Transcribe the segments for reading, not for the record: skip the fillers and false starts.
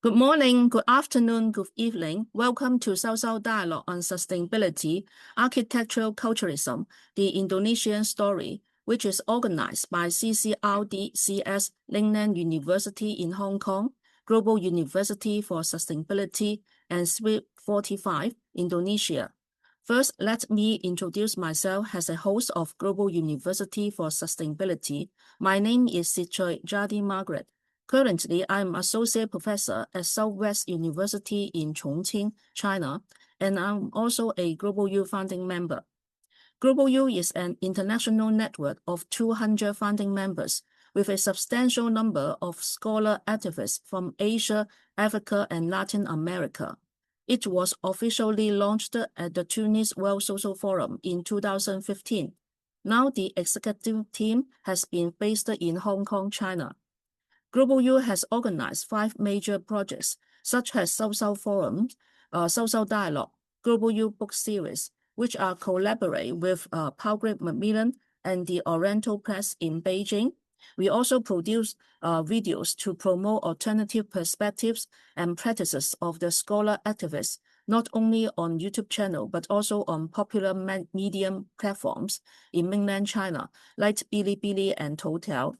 Good morning, good afternoon, good evening. Welcome to Sao Dialogue on Sustainability, Architectural Culturalism, the Indonesian Story, which is organized by CCRD-CS Lingnan University in Hong Kong, Global University for Sustainability, and Tsui 45, Indonesia. First, let me introduce myself as a host of Global University for Sustainability. My name is Jade Margaret. Currently, I'm Associate Professor at Southwest University in Chongqing, China, and I'm also a Global U founding member. Global U is an international network of 200 founding members with a substantial number of scholar activists from Asia, Africa, and Latin America. It was officially launched at the Tunis World Social Forum in 2015. Now the executive team has been based in Hong Kong, China. Global U has organized 5 major projects, such as Sao Forum, Sao Dialogue, Global U Book Series, which are collaborate with Margaret Macmillan and the Oriental Press in Beijing. We also produce videos to promote alternative perspectives and practices of the scholar activists, not only on YouTube channel, but also on popular medium platforms in mainland China, like Bilibili and Toutiao.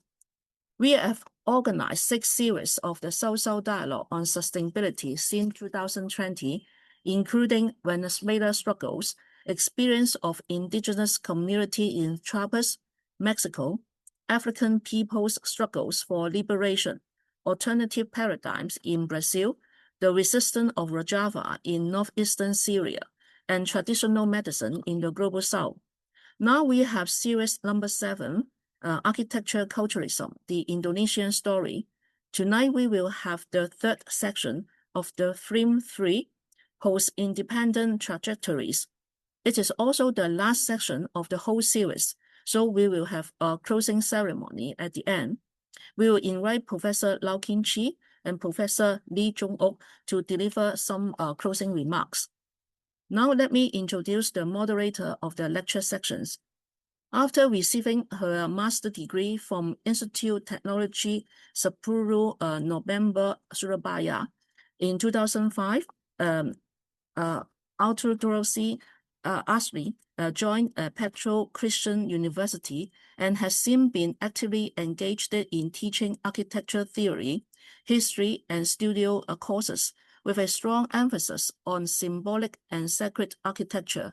We have organized 6 series of the Sao Dialogue on Sustainability since 2020, including Venezuela struggles, experience of indigenous community in Chiapas, Mexico, African people's struggles for liberation, alternative paradigms in Brazil, the resistance of Rojava in northeastern Syria, and traditional medicine in the Global South. Now we have series number 7, Architecture Culturalism, the Indonesian Story. Tonight we will have the 3rd section of the theme 3, Post-Independent Trajectories. It is also the last section of the whole series, so we will have a closing ceremony at the end. We will invite Professor Lau Kin Chi and Professor Lee Jong-ok to deliver some closing remarks. Now let me introduce the moderator of the lecture sections. After receiving her master's degree from Institut Teknologi Sepuluh, Nopember, Surabaya in 2005, Altrerosje Asri joined Petra Kristen University and has since been actively engaged in teaching architecture theory, history, and studio courses with a strong emphasis on symbolic and sacred architecture.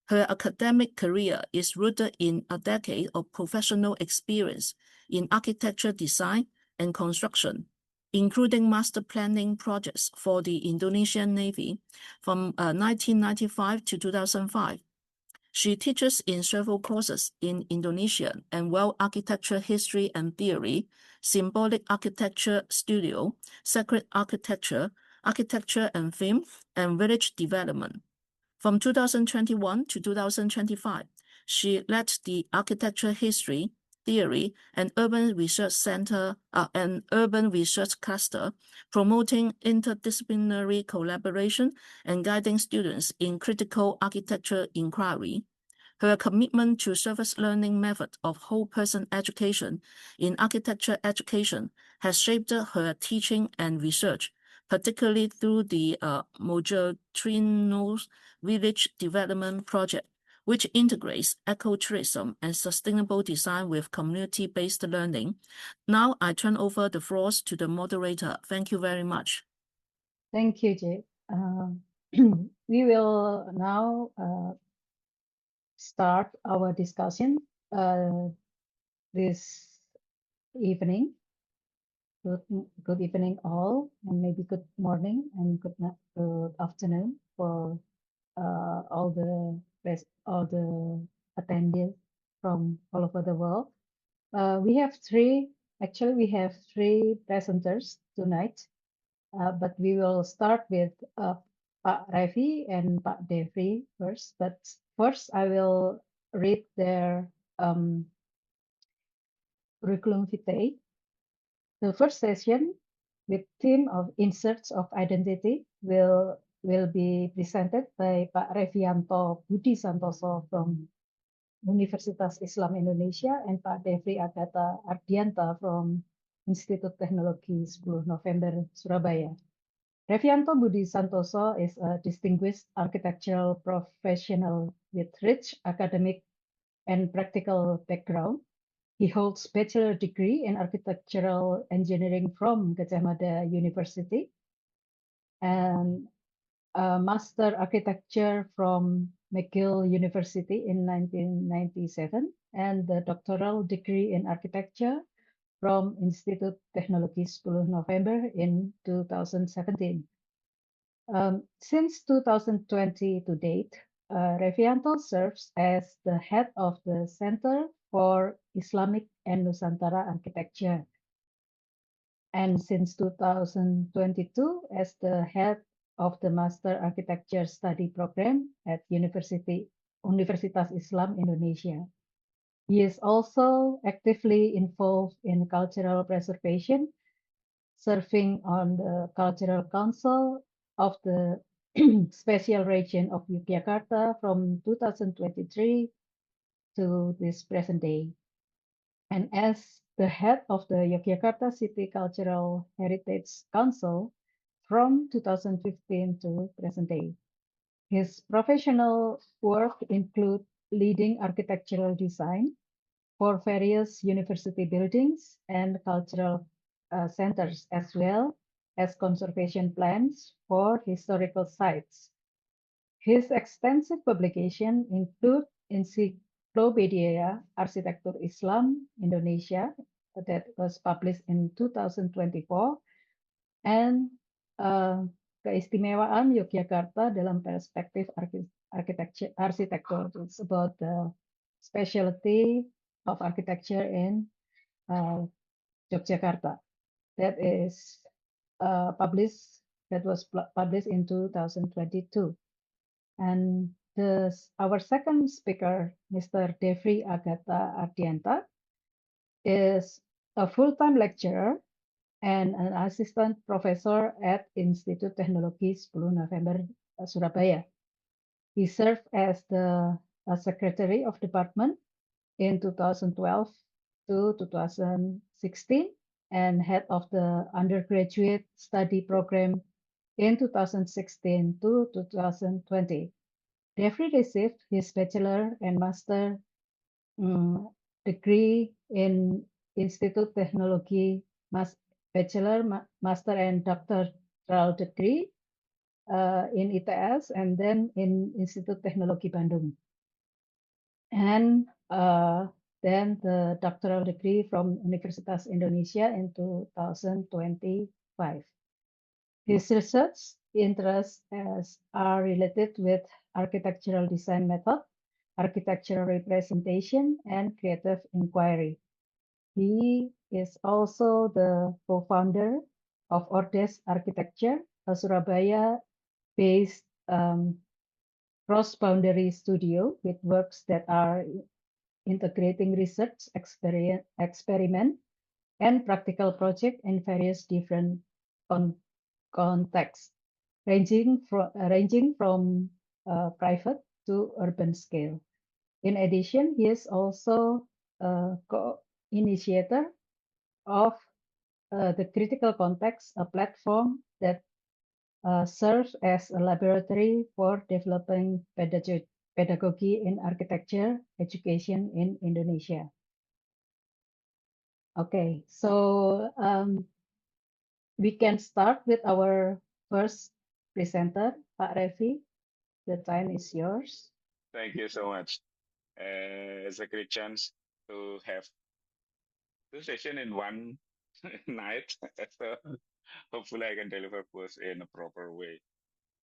Her academic career is rooted in a decade of professional experience in architecture design and construction, including master planning projects for the Indonesian Navy from 1995 to 2005. She teaches in several courses in Indonesian and world architecture history and theory, symbolic architecture studio, sacred architecture, architecture and film, and village development. From 2021 to 2025, she led the Architecture History, Theory, and Urban Research Center and Urban Research Cluster, promoting interdisciplinary collaboration and guiding students in critical architecture inquiry. Her commitment to service learning method of whole-person education in architecture education has shaped her teaching and research, particularly through the Moderator Village Development Project, which integrates ecotourism and sustainable design with community-based learning. Now I turn over the floors to the moderator. Thank you very much. Thank you, Jade. We will now start our discussion this evening. Good evening all, and maybe good morning and good afternoon for all the attendees from all over the world. We have 3 presenters tonight, but we will start with Pak Revi and Pak Defry first. But first, I will read their curriculum vitae. The first session, with theme of In Search of Identity, will be presented by Pak Revianto Budi Santosa from Universitas Islam Indonesia and Pak Defry Agatha Ardianta from Institut Teknologi 10 November Surabaya. Revianto Budi Santoso is a distinguished architectural professional with rich academic and practical background. He holds bachelor degree in architectural engineering from Gajah Mada University and a master architecture from McGill University in 1997 and the doctoral degree in architecture from Institut Teknologi Sepuluh Nopember in 2017. Since 2020 to date, Revianto serves as the head of the Center for Islamic and Nusantara Architecture, and since 2022 as the head of the Master Architecture Study Program at Universitas Islam Indonesia. He is also actively involved in cultural preservation, serving on the Cultural Council of the Special Region of Yogyakarta from 2023 to this present day. And as the head of the Yogyakarta City Cultural Heritage Council from 2015 to present day. His professional work include leading architectural design for various university buildings and cultural centers, as well as conservation plans for historical sites. His extensive publication include Encyclopedia Arsitektur Islam Indonesia that was published in 2024 and Keistimewaan Yogyakarta dalam perspektif arsitektur. It's about the specialty of architecture in Yogyakarta. That is was published in 2022. And our second speaker, Mr. Defry Agatha Ardianta, is a full-time lecturer and an assistant professor at Institut Teknologi Sepuluh Nopember, Surabaya. He served as the secretary of department in 2012 to 2016 and head of the undergraduate study program in 2016 to 2020. Defry received his bachelor and master degree in Institut Teknologi, bachelor, master, and doctoral degree in ITS, and then in Institut Teknologi Bandung. And then the doctoral degree from Universitas Indonesia in 2025. His research interests are related with architectural design method, architectural representation, and creative inquiry. He is also the co-founder of Ordes Architecture, a Surabaya-based cross-boundary studio with works that are integrating research, experiment, and practical project in various different contexts, ranging from private to urban scale. In addition, he is also a co-initiator of the Critical Context, a platform that serves as a laboratory for developing pedagogy in architecture education in Indonesia. Okay, so we can start with our first presenter, Pak Revi. The time is yours. Thank you so much. It's a great chance to have two sessions in one night. So hopefully I can deliver both in a proper way.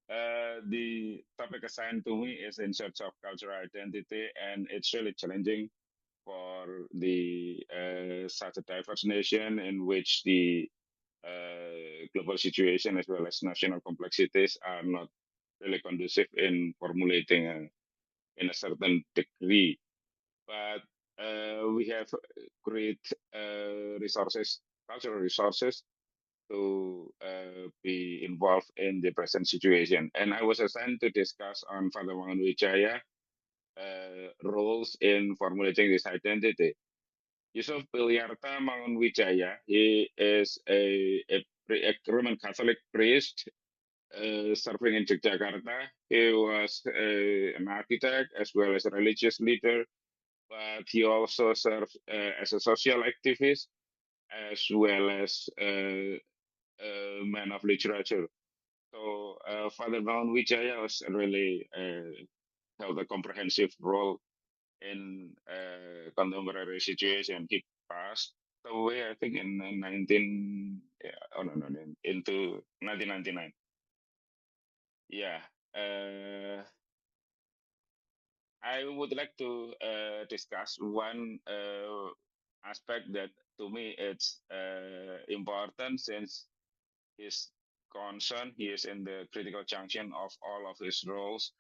The topic assigned to me is in search of cultural identity, and it's really challenging for the such a diverse nation in which the global situation as well as national complexities are not really conducive in formulating in a certain degree. But we have great resources, cultural resources, to be involved in the present situation. And I was assigned to discuss on Father Mangunwijaya roles in formulating this identity. Yusuf Pilyarta Mangunwijaya, he is a Roman Catholic priest serving in Jakarta. He was an architect as well as a religious leader, but he also served as a social activist as well as a man of literature. So Father Bawan Wijaya was really held a comprehensive role in contemporary situation. He passed away, I think, in 19, yeah, oh no, no, into 1999. Yeah. I would like to discuss one aspect that to me it's important since his concern, he is in the critical junction of all of his roles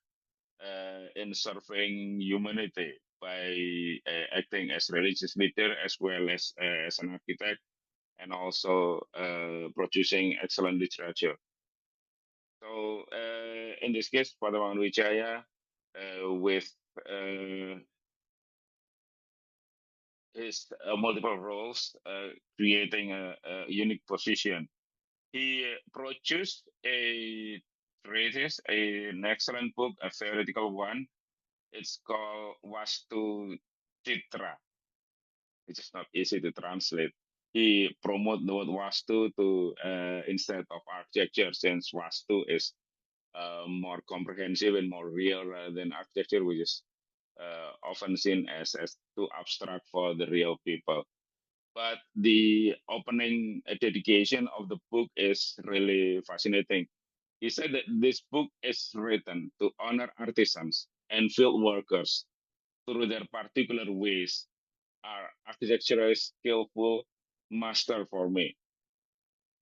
in serving humanity by acting as religious leader as well as an architect and also producing excellent literature. So in this case, Padawan Wijaya with his multiple roles, creating a unique position. He produced a treatise, an excellent book, a theoretical one. It's called Wastu Citra, which is not easy to translate. He promoted the word Wastu to instead of architecture, since Wastu is more comprehensive and more real rather than architecture, which is often seen as too abstract for the real people. But the opening dedication of the book is really fascinating. He said that this book is written to honor artisans and field workers through their particular ways. Our architectural skillful master for me.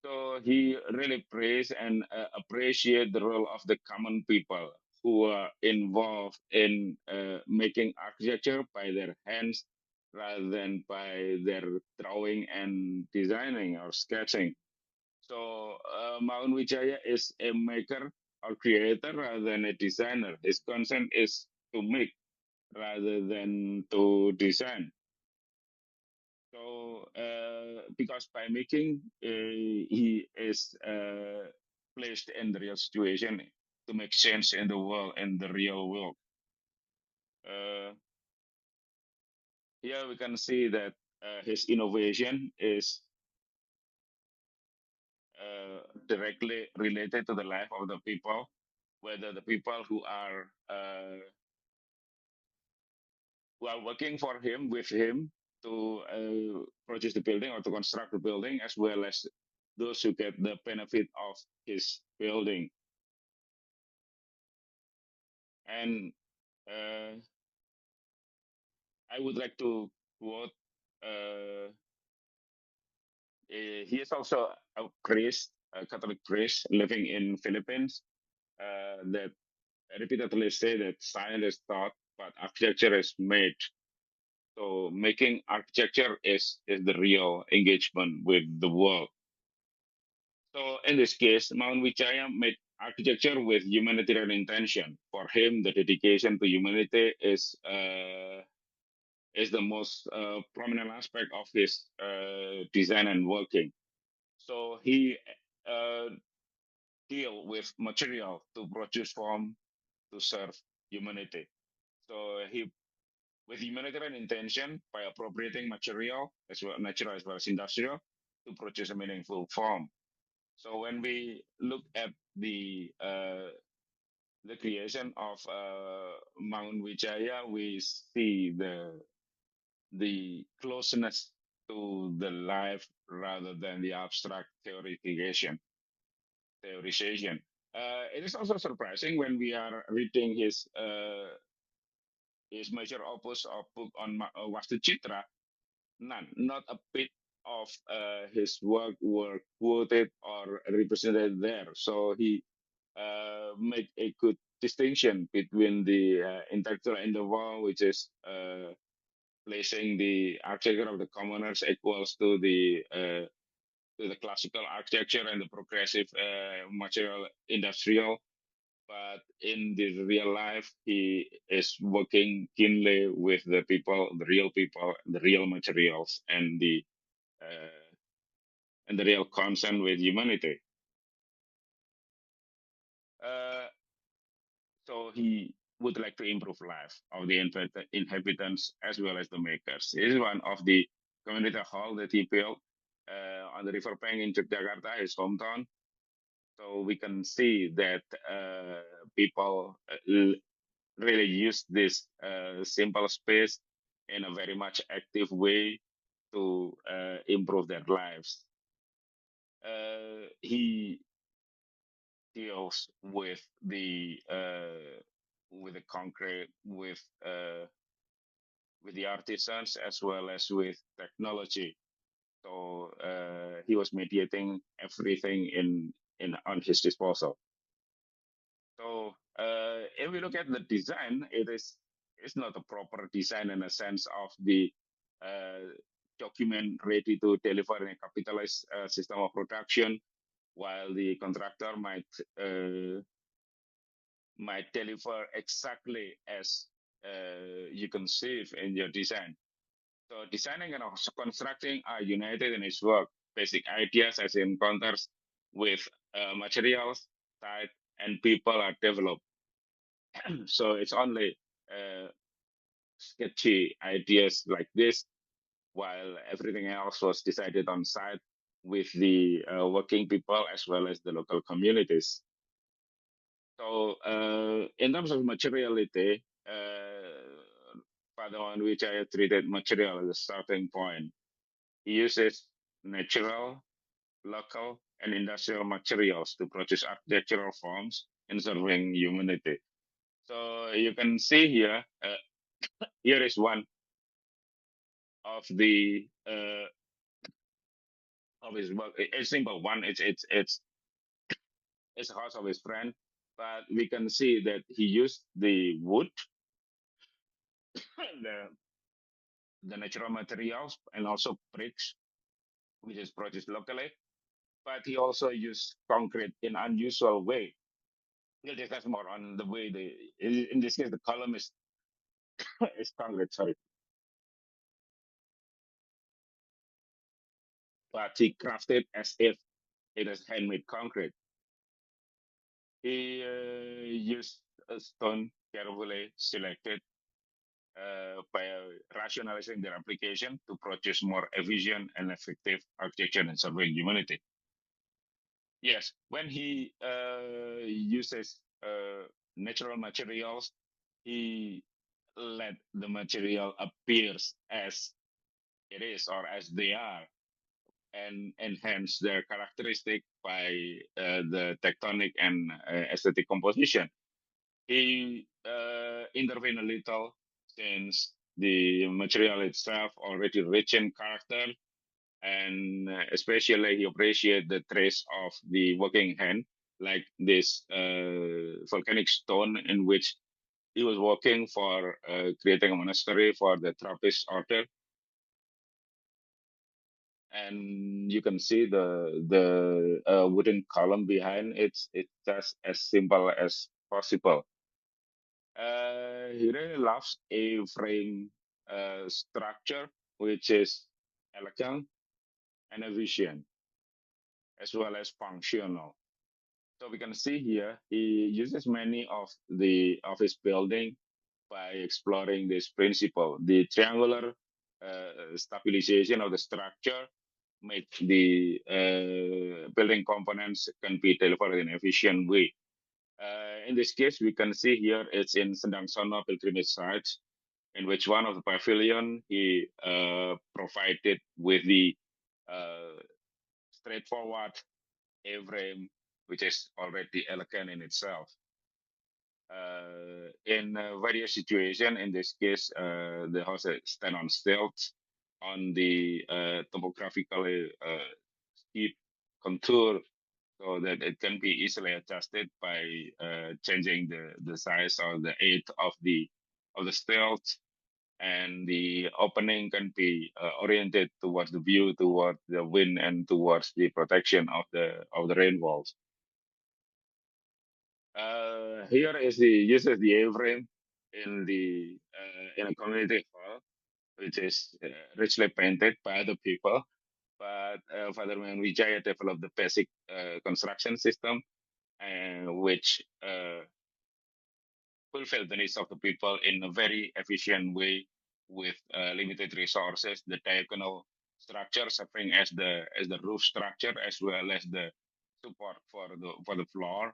So he really praised and appreciate the role of the common people who are involved in making architecture by their hands rather than by their drawing and designing or sketching. So Maun Wijaya is a maker or creator rather than a designer. His concern is to make rather than to design. So, because by making, he is placed in the real situation to make change in the world, in the real world. Here we can see that his innovation is directly related to the life of the people, whether the people who are working for him, with him, to produce the building or to construct the building, as well as those who get the benefit of his building. And I would like to quote, he is also a priest, a Catholic priest living in Philippines, that repeatedly say that science is taught, but architecture is made. So making architecture is the real engagement with the world. So in this case, Mount Wijaya made architecture with humanitarian intention. For him, the dedication to humanity is the most prominent aspect of his design and working. So he deal with material to produce form to serve humanity. So he, with humanitarian intention, by appropriating material as well, natural as well as industrial, to produce a meaningful form. So when we look at the creation of Mount Wijaya, we see the closeness to the life rather than the abstract theorization. It is also surprising when we are reading his major opus or book on Vastu Citra. None, not a bit of his work were quoted or represented there. So he make a good distinction between the intellectual endeavor, which is placing the architecture of the commoners equals to the classical architecture and the progressive material industrial. But in the real life, he is working keenly with the people, the real materials, and the real concern with humanity. So he would like to improve life of the inhabitants as well as the makers. This is one of the community hall that he built on the river bank in Jakarta, his hometown. So we can see that people really use this simple space in a very much active way to improve their lives. He deals with the concrete, with the artisans as well as with technology. So he was mediating everything in on his disposal. So if we look at the design, it's not a proper design in a sense of the document ready to deliver in a capitalized system of production, while the contractor might deliver exactly as you conceive in your design. So designing and constructing are united in its work. Basic ideas as encounters with materials, site, and people are developed. So it's only sketchy ideas like this, while everything else was decided on site with the working people as well as the local communities. So in terms of materiality, Father on which I treated material as a starting point. He uses natural, local, and industrial materials to produce architectural forms and serving humanity. So you can see here, here is one of the of his work. It's simple one. It's a house of his friend, but we can see that he used the wood, the natural materials, and also bricks, which is produced locally. But he also used concrete in unusual way. We'll discuss more on the way in this case the column is is concrete. Sorry, but he crafted as if it is handmade concrete. He used a stone carefully selected by rationalizing their application to produce more efficient and effective architecture and serving humanity. Yes, when he uses natural materials, he let the material appears as it is or as they are, and enhance their characteristic by the tectonic and aesthetic composition. He intervened a little since the material itself already rich in character, and especially he appreciated the trace of the working hand, like this volcanic stone in which he was working for creating a monastery for the Trappist order. And you can see the wooden column behind it's just as simple as possible. He really loves a frame structure which is elegant and efficient as well as functional. So we can see here he uses many of his building by exploring this principle. The triangular stabilization of the structure make the building components can be delivered in an efficient way. In this case, we can see here it's in Sendang Sono pilgrimage site, in which one of the pavilion he provided with the straightforward A-frame, which is already elegant in itself. In various situations, in this case, the house stand on stilts on the topographically steep contour, so that it can be easily adjusted by changing the size or the height of the stilts, and the opening can be oriented towards the view, towards the wind, and towards the protection of the rain walls. Here is the uses the A-frame in a community hall, which is richly painted by other people. But Father Wijaya developed the basic construction system, which fulfill the needs of the people in a very efficient way with limited resources. The diagonal structure serving as the roof structure as well as the support for the floor,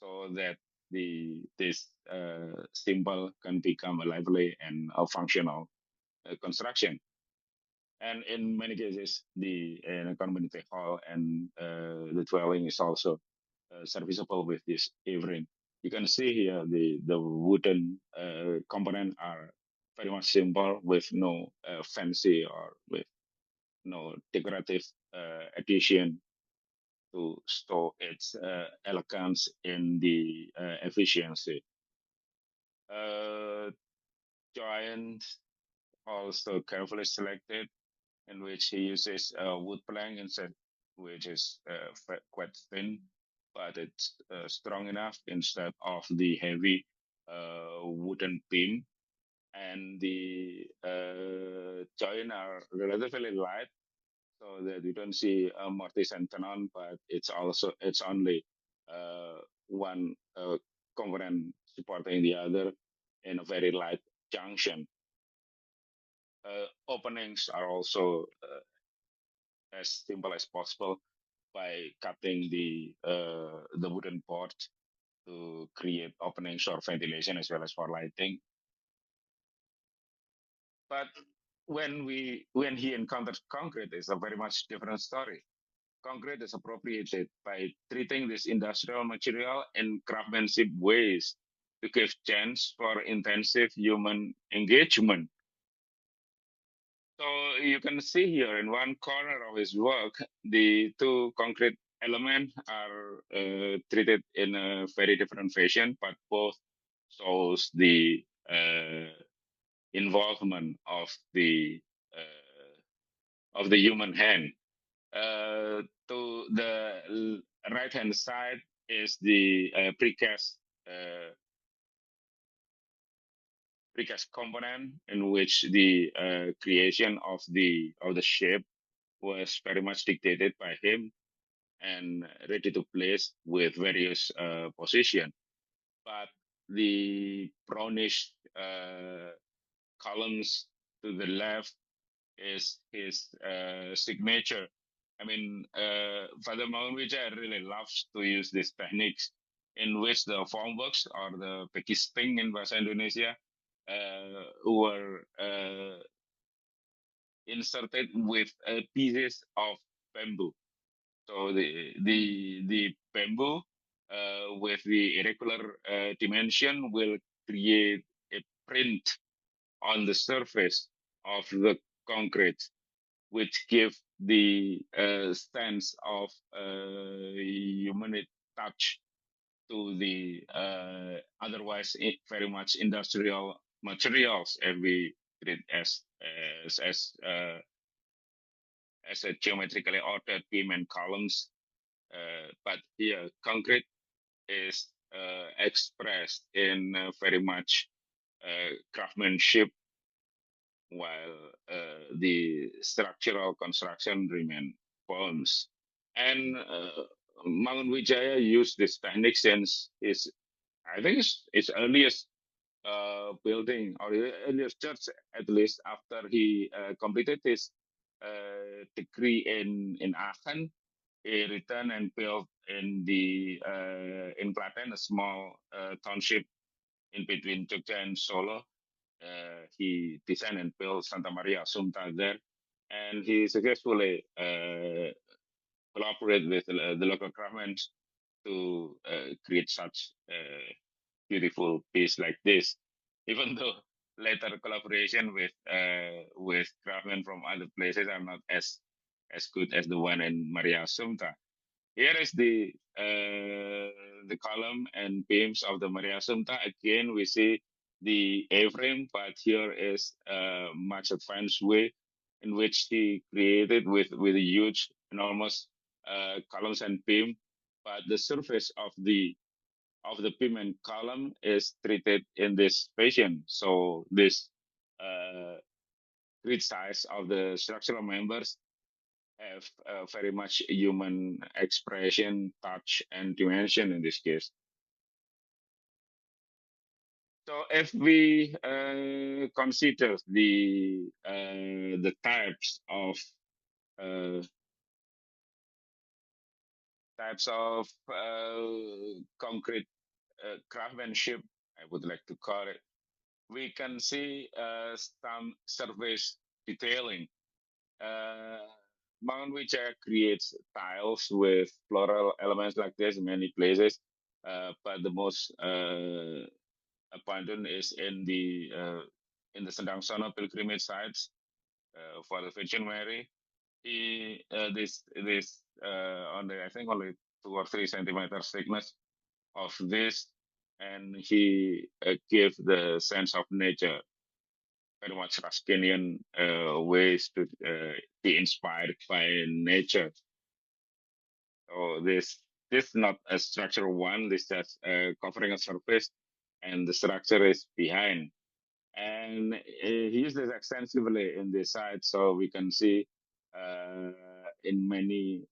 so that this symbol can become a lively and a functional construction. And in many cases, the community hall and the dwelling is also serviceable with this A-frame. You can see here the wooden component are very much simple with no fancy or with no decorative addition to store its elegance in the efficiency. Giant also carefully selected, in which he uses wood plank instead, which is quite thin, but it's strong enough instead of the heavy wooden beam. And the joint are relatively light, so that you don't see a mortise and tenon, but it's only one component supporting the other in a very light junction. Openings are also as simple as possible by cutting the wooden board to create openings for ventilation as well as for lighting. But when he encounters concrete, it's a very much different story. Concrete is appropriated by treating this industrial material in craftsmanship ways to give chance for intensive human engagement. So you can see here in one corner of his work, the two concrete elements are treated in a very different fashion, but both shows the involvement of the human hand. To the right hand side is the precast component, in which the creation of the shape was very much dictated by him and ready to place with various position. But the brownish columns to the left is his signature. I mean, Father Maunwijaya really loves to use these techniques in which the formworks or the pekisting in Bahasa Indonesia were inserted with pieces of bamboo. So the bamboo with the irregular dimension will create a print on the surface of the concrete, which give the sense of human touch to the otherwise very much industrial materials, as we treat as a geometrically ordered beam and columns. But here, concrete is expressed in very much craftsmanship, while the structural construction remain forms. And Mangunwijaya used this technique since I think his earliest building, or the earliest church, at least after he completed his degree in Aachen. He returned and built in Klaten, a small township in between Jogja and Solo. He designed and built Santa Maria Assumpta there, and he successfully collaborated with the local craftsmen to create such beautiful piece like this. Even though later collaboration with craftsmen from other places are not as good as the one in Maria Assumpta. Here is the column and beams of the Maria Assumpta. Again, we see the A-frame, but here is a much advanced way in which he created with a huge, enormous columns and beam. But the surface of the beam and column is treated in this fashion. So this grid size of the structural members have very much human expression, touch, and dimension in this case. So if we consider the uh, types of concrete craftsmanship, I would like to call it, we can see some surface detailing. Mount Wijaya creates tiles with floral elements like this in many places, but the most abundant is in the Sendang Sono pilgrimage sites for the Virgin Mary. This I think only 2 or 3 centimeters thickness of this, and he gave the sense of nature, very much Ruskinian ways to be inspired by nature. So this is not a structural one. This just covering a surface, and the structure is behind. And he used this extensively in the site, so we can see in many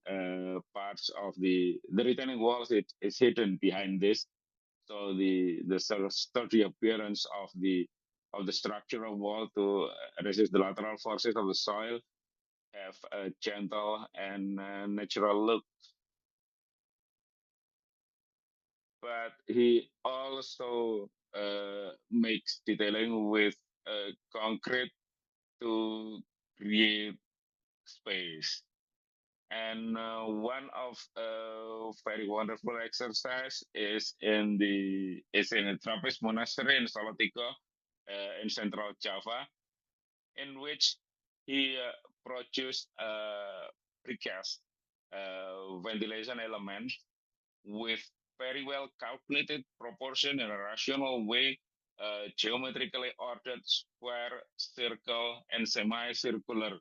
parts of the retaining walls, it is hidden behind this. So the sort of sturdy appearance of the structural wall to resist the lateral forces of the soil have a gentle and natural look. But he also makes detailing with concrete to create space. And one of very wonderful exercise is in a Trappist monastery in Salatiga, in Central Java, in which he produced precast ventilation elements with very well calculated proportion in a rational way, geometrically ordered square, circle, and semicircular.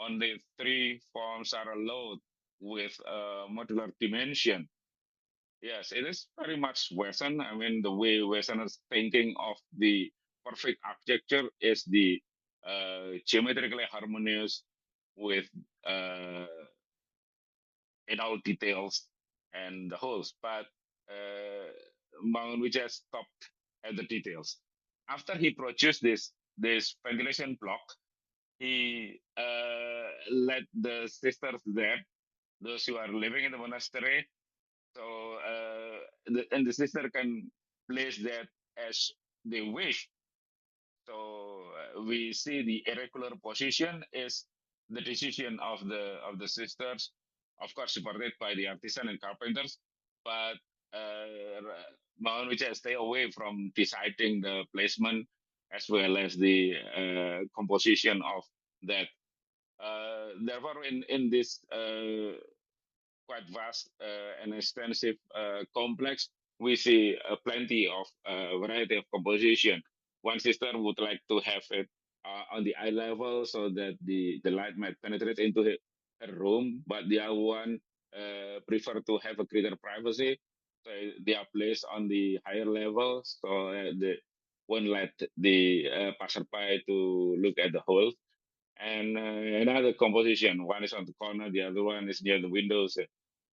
Only 3 forms are allowed with modular dimension. Yes, it is very much Western. I mean, the way Westerners thinking of the perfect architecture is the geometrically harmonious with uh, in all details and the holes. But we just stopped at the details. After he produced this ventilation block, he let the sisters there, those who are living in the monastery, so and the sister can place that as they wish. So we see the irregular position is the decision of the sisters, of course supported by the artisan and carpenters, but Mount Wijaya stay away from deciding the placement as well as the composition of that. Therefore, in this quite vast and extensive complex, we see plenty of variety of composition. One sister would like to have it on the eye level so that the light might penetrate into her room, but the other one prefer to have a greater privacy. So they are placed on the higher level, so the won't let the passerby to look at the hole. And another composition, one is on the corner, the other one is near the windows,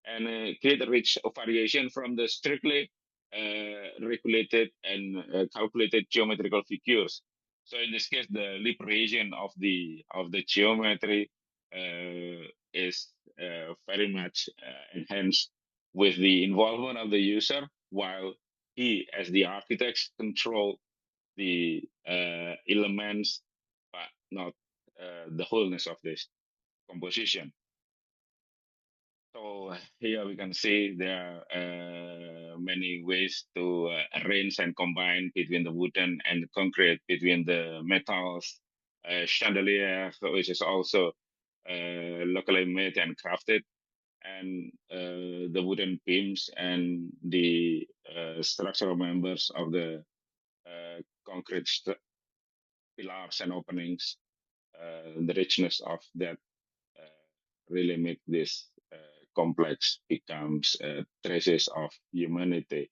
and create a rich variation from the strictly regulated and calculated geometrical figures. So in this case, the liberation of the geometry is very much enhanced with the involvement of the user, while he, as the architect, control the elements, but not the wholeness of this composition. So here we can see there are many ways to arrange and combine between the wooden and the concrete, between the metals, chandelier, which is also locally made and crafted, and the wooden beams and the structural members of the concrete pillars and openings. The richness of that really make this complex becomes traces of humanity.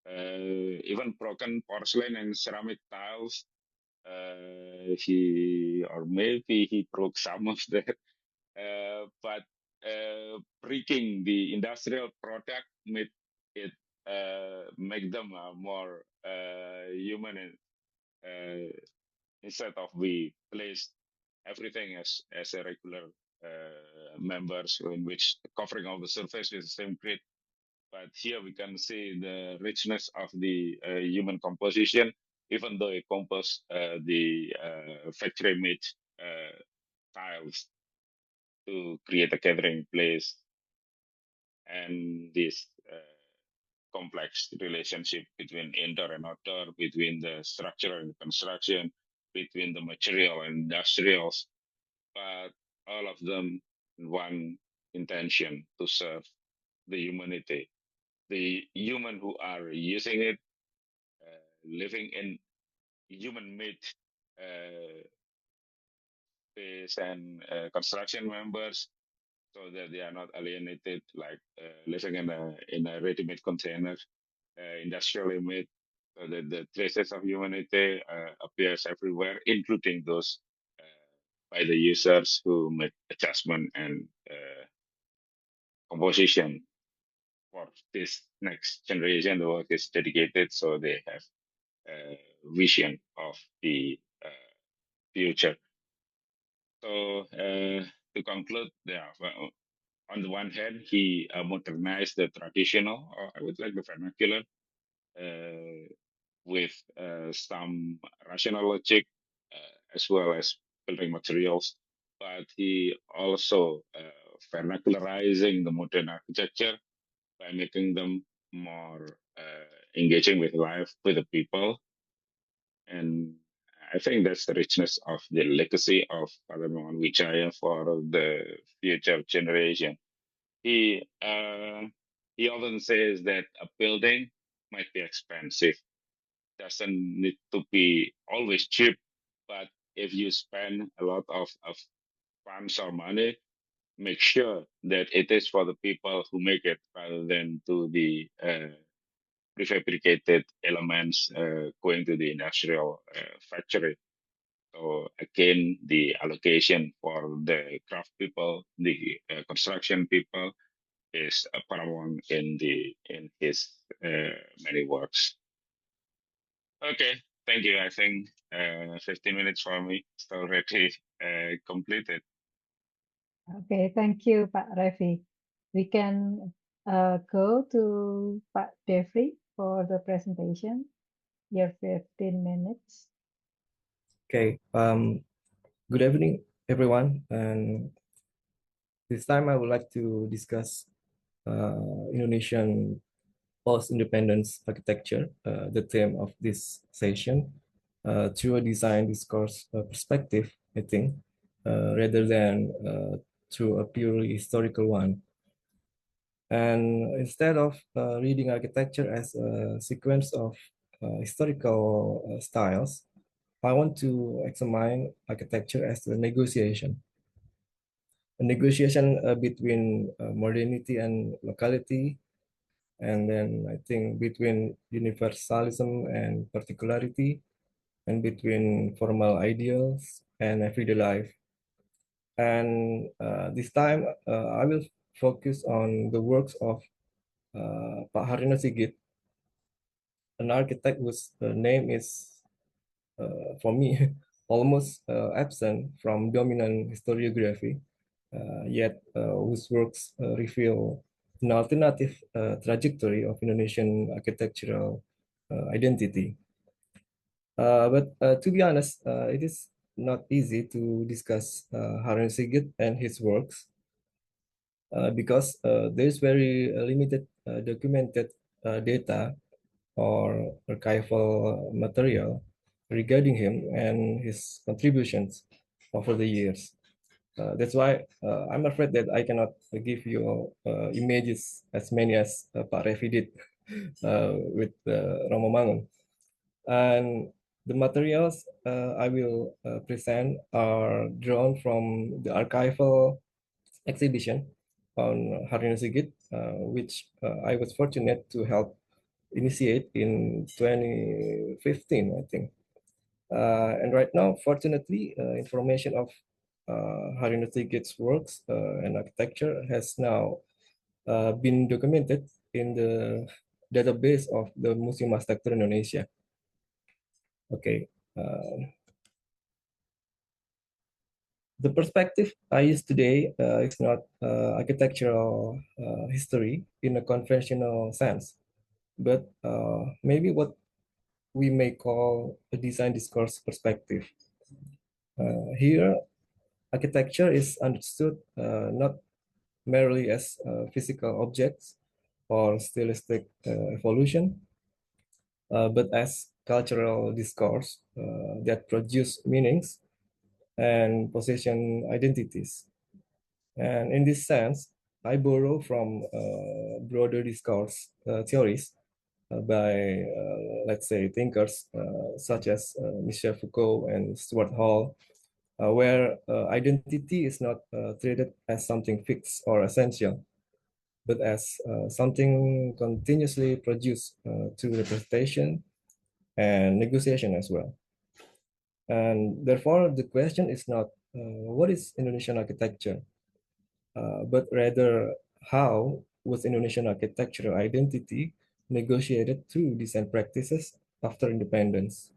Even broken porcelain and ceramic tiles, he or maybe he broke some of that, but breaking the industrial product made it make them more human, instead of we place everything as a regular members, in which covering all the surface with the same grid. But here we can see the richness of the human composition, even though it composes the factory-made tiles to create a gathering place, and this complex relationship between indoor and outdoor, between the structure and construction, between the material and industrials, but all of them one intention: to serve the humanity, the human who are using it, living in human-made space, and construction members, so that they are not alienated, like living in a ready-made container, industrially made, so that the traces of humanity appears everywhere, including those by the users who make adjustment and composition for this next generation. The work is dedicated, so they have a vision of the future. So to conclude, yeah, well, on the one hand, he modernized the traditional, or I would like the vernacular, with some rational logic, as well as building materials. But he also vernacularizing the modern architecture by making them more engaging with life, with the people. And I think that's the richness of the legacy of Father Mohan Wijaya for the future generation. He often says that a building might be expensive, doesn't need to be always cheap, but if you spend a lot of funds or money, make sure that it is for the people who make it, rather than to the prefabricated elements going to the industrial factory. So again, the allocation for the craft people, the construction people, is paramount in his many works. Okay, thank you. I think 15 minutes for me is already completed. Okay, thank you, Pak Revi. We can go to Pak Defry for the presentation. Your 15 minutes. Okay. Good evening, everyone. And this time I would like to discuss Indonesian post-independence architecture, the theme of this session, through a design discourse perspective, I think, rather than through a purely historical one. And instead of reading architecture as a sequence of historical styles, I want to examine architecture as a negotiation between modernity and locality, and then I think between universalism and particularity, and between formal ideals and everyday life. And this time I will focus on the works of Pak Harino Sigit, an architect whose name is, for me, almost absent from dominant historiography, yet whose works reveal an alternative trajectory of Indonesian architectural identity. But to be honest, it is not easy to discuss Harun Sigit and his works because there is very limited documented data or archival material regarding him and his contributions over the years. That's why I'm afraid that I cannot give you images as many as Pak Revi did with Romo Mangun. And the materials I will present are drawn from the archival exhibition on Harino Sigit, which I was fortunate to help initiate in 2015, I think. And right now, fortunately, information of Harino Sigit's works and architecture has now been documented in the database of the museum architecture in Indonesia. Okay. The perspective I use today is not architectural history in a conventional sense, but maybe what we may call a design discourse perspective. Here, architecture is understood not merely as physical objects or stylistic evolution, but as cultural discourse that produce meanings and possession identities. And in this sense, I borrow from broader discourse theories by, let's say, thinkers such as Michel Foucault and Stuart Hall, where identity is not treated as something fixed or essential, but as something continuously produced through representation and negotiation as well. And therefore, the question is not what is Indonesian architecture, but rather how was Indonesian architectural identity negotiated through design practices after independence.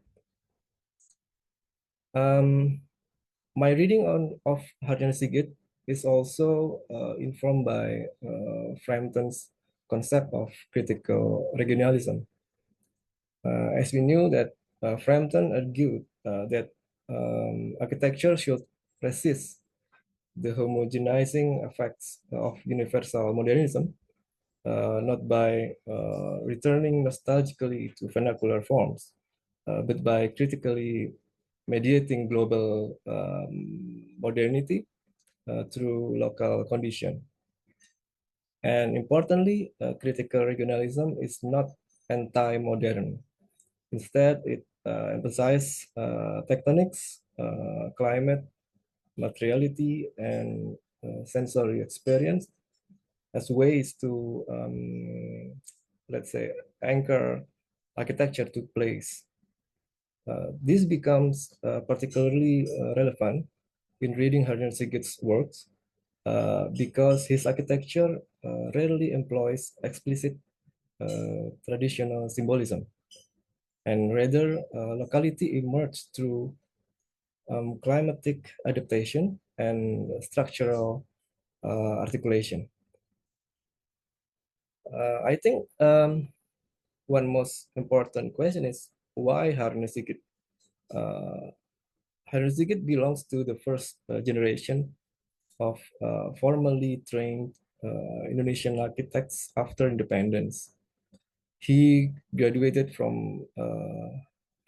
My reading of Ardianta Sigit is also informed by Frampton's concept of critical regionalism. As we knew that Frampton argued that architecture should resist the homogenizing effects of universal modernism, not by returning nostalgically to vernacular forms, but by critically mediating global modernity through local condition. And importantly, critical regionalism is not anti-modern. Instead, it emphasizes tectonics, climate, materiality, and sensory experience as ways to, let's say, anchor architecture to place. This becomes particularly relevant in reading Ardianta Sigit's works because his architecture rarely employs explicit traditional symbolism, and rather locality emerged through climatic adaptation and structural articulation. I think one most important question is why Ardianta Sigit? Ardianta Sigit belongs to the first generation of formally trained Indonesian architects after independence. He graduated from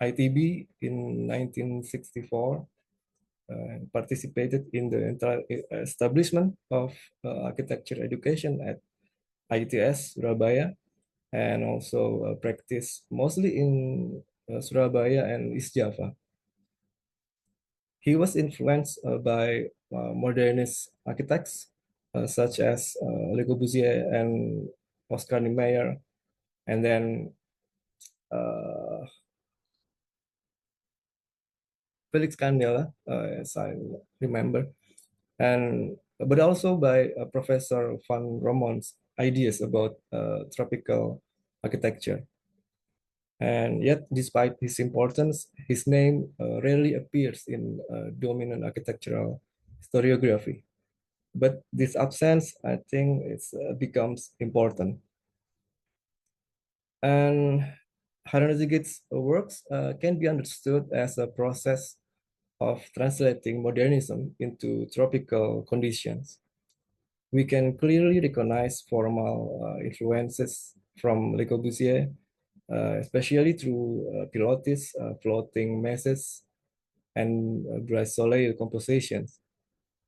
ITB in 1964 and participated in the establishment of architecture education at ITS Surabaya, and also practiced mostly in Surabaya and East Java. He was influenced by modernist architects such as Le Corbusier and Oscar Niemeyer, and then Felix Candela, as I remember, and but also by Professor Van Romon's ideas about tropical architecture. And yet, despite his importance, his name rarely appears in dominant architectural historiography. But this absence, I think, becomes important. And Ardianta Sigit's works can be understood as a process of translating modernism into tropical conditions. We can clearly recognize formal influences from Le Corbusier, especially through pilotis, floating messes, and Bras Soleil compositions.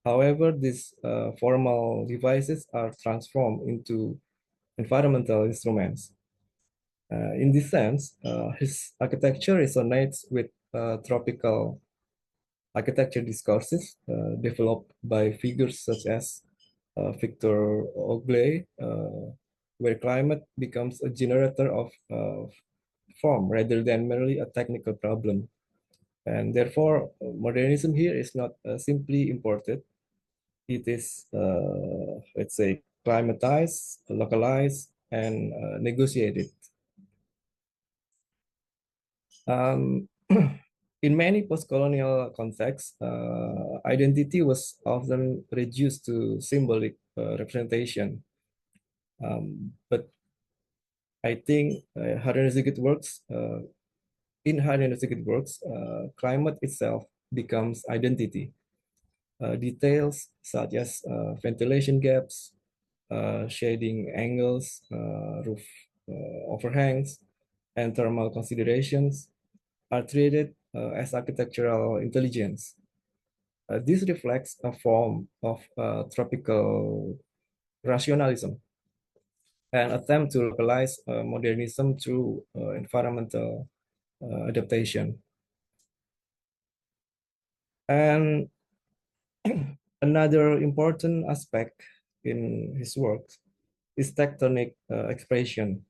However, these formal devices are transformed into environmental instruments. In this sense, his architecture resonates with tropical architecture discourses developed by figures such as Victor Ogley, where climate becomes a generator of form rather than merely a technical problem. And therefore, modernism here is not simply imported. It is, let's say, climatized, localized, and negotiated. In many post-colonial contexts, identity was often reduced to symbolic representation. But I think Hardensigit works, in Hardensigit works, climate itself becomes identity. Details such as ventilation gaps, shading angles, roof overhangs, and thermal considerations are treated as architectural intelligence. This reflects a form of tropical rationalism, an attempt to localize modernism through environmental adaptation. And another important aspect in his work is tectonic expression.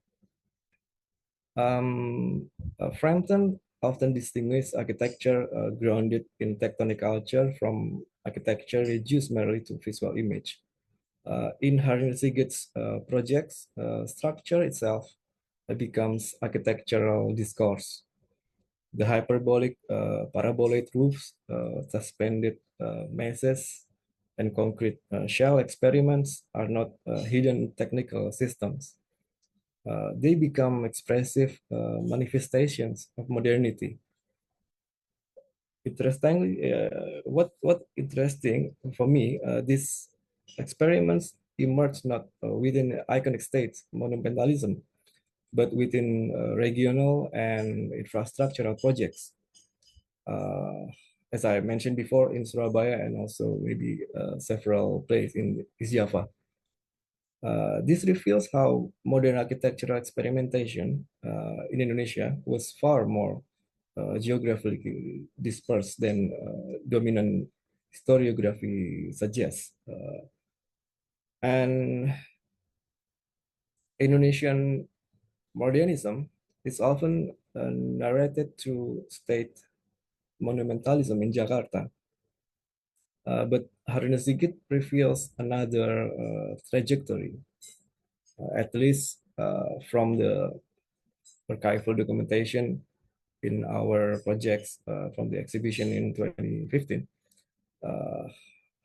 Frampton often distinguishes architecture grounded in tectonic culture from architecture reduced merely to visual image. In Hardensigit's projects, structure itself becomes architectural discourse. The hyperbolic paraboloid roofs, suspended messes, and concrete shell experiments are not hidden technical systems. They become expressive manifestations of modernity. Interestingly, what interesting for me, these experiments emerge not within iconic states monumentalism, but within regional and infrastructural projects. As I mentioned before, in Surabaya and also maybe several places in East Java. This reveals how modern architectural experimentation in Indonesia was far more geographically dispersed than dominant historiography suggests. And Indonesian modernism is often narrated through state monumentalism in Jakarta. But Harunasiggit reveals another trajectory, at least from the archival documentation in our projects from the exhibition in 2015.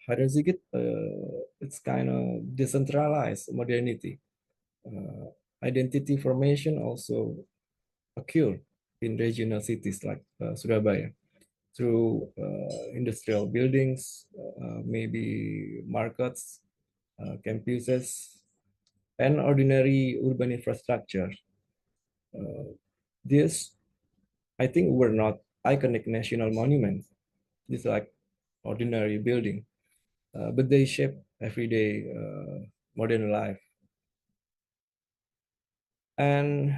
Harunasiggit, it's kind of decentralized modernity. Identity formation also occur in regional cities like Surabaya through industrial buildings, maybe markets, campuses, and ordinary urban infrastructure. This, I think, were not iconic national monuments. These are like ordinary building, but they shape everyday modern life. And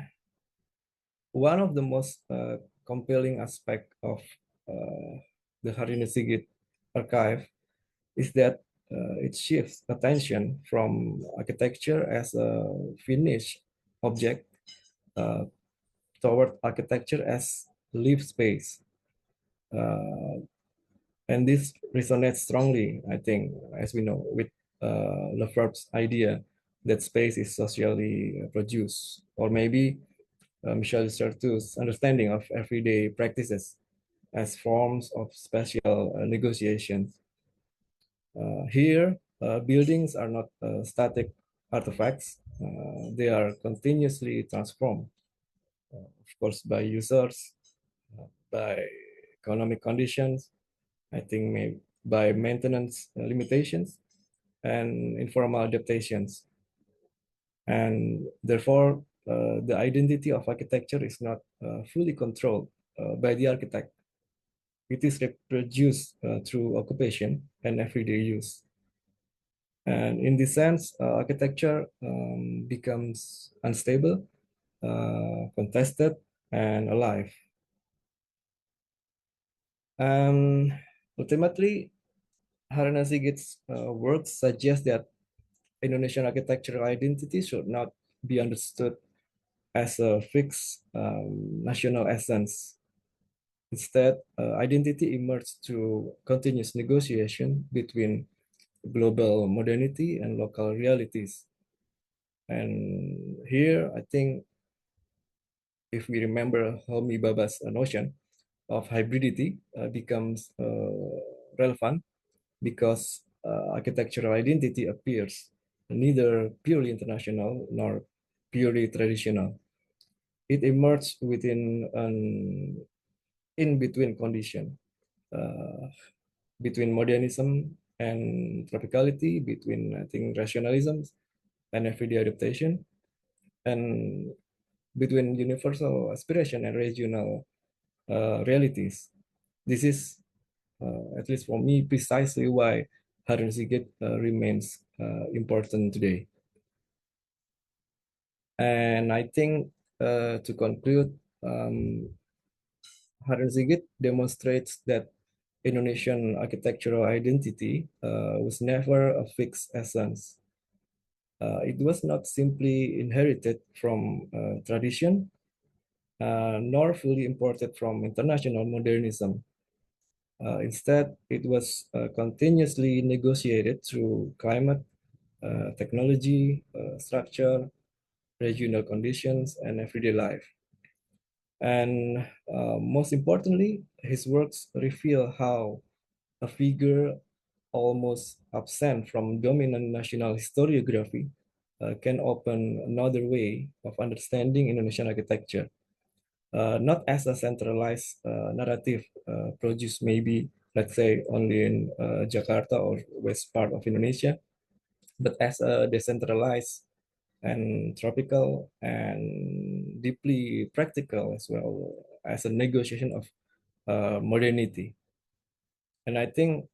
one of the most compelling aspect of the Harunasiggit archive is that it shifts attention from architecture as a finished object toward architecture as lived space. And this resonates strongly, I think, as we know, with Lefebvre's idea that space is socially produced, or maybe Michel Sartre's understanding of everyday practices as forms of spatial negotiations. Here, buildings are not static artifacts. They are continuously transformed, of course, by users, by economic conditions, I think maybe by maintenance limitations and informal adaptations. And therefore, the identity of architecture is not fully controlled by the architect. It is reproduced through occupation and everyday use. And in this sense, architecture becomes unstable, contested, and alive. Ultimately, Harunasiggit's work suggests that Indonesian architectural identity should not be understood as a fixed national essence. Instead, identity emerged through continuous negotiation between global modernity and local realities. And here, I think if we remember Homi Bhabha's notion of hybridity becomes relevant because architectural identity appears neither purely international nor purely traditional. It emerged within an in-between condition, between modernism and tropicality, between, I think, rationalism and everyday adaptation, and between universal aspiration and regional realities. This is, at least for me, precisely why Harun Sigit remains important today. And I think to conclude, Harun Sigit demonstrates that Indonesian architectural identity was never a fixed essence. It was not simply inherited from tradition, nor fully imported from international modernism. Instead, it was continuously negotiated through climate, technology, structure, regional conditions, and everyday life. And most importantly, his works reveal how a figure almost absent from dominant national historiography can open another way of understanding Indonesian architecture, not as a centralized narrative produced maybe, let's say, only in Jakarta or west part of Indonesia, but as a decentralized and tropical and deeply practical as well as a negotiation of modernity. And I think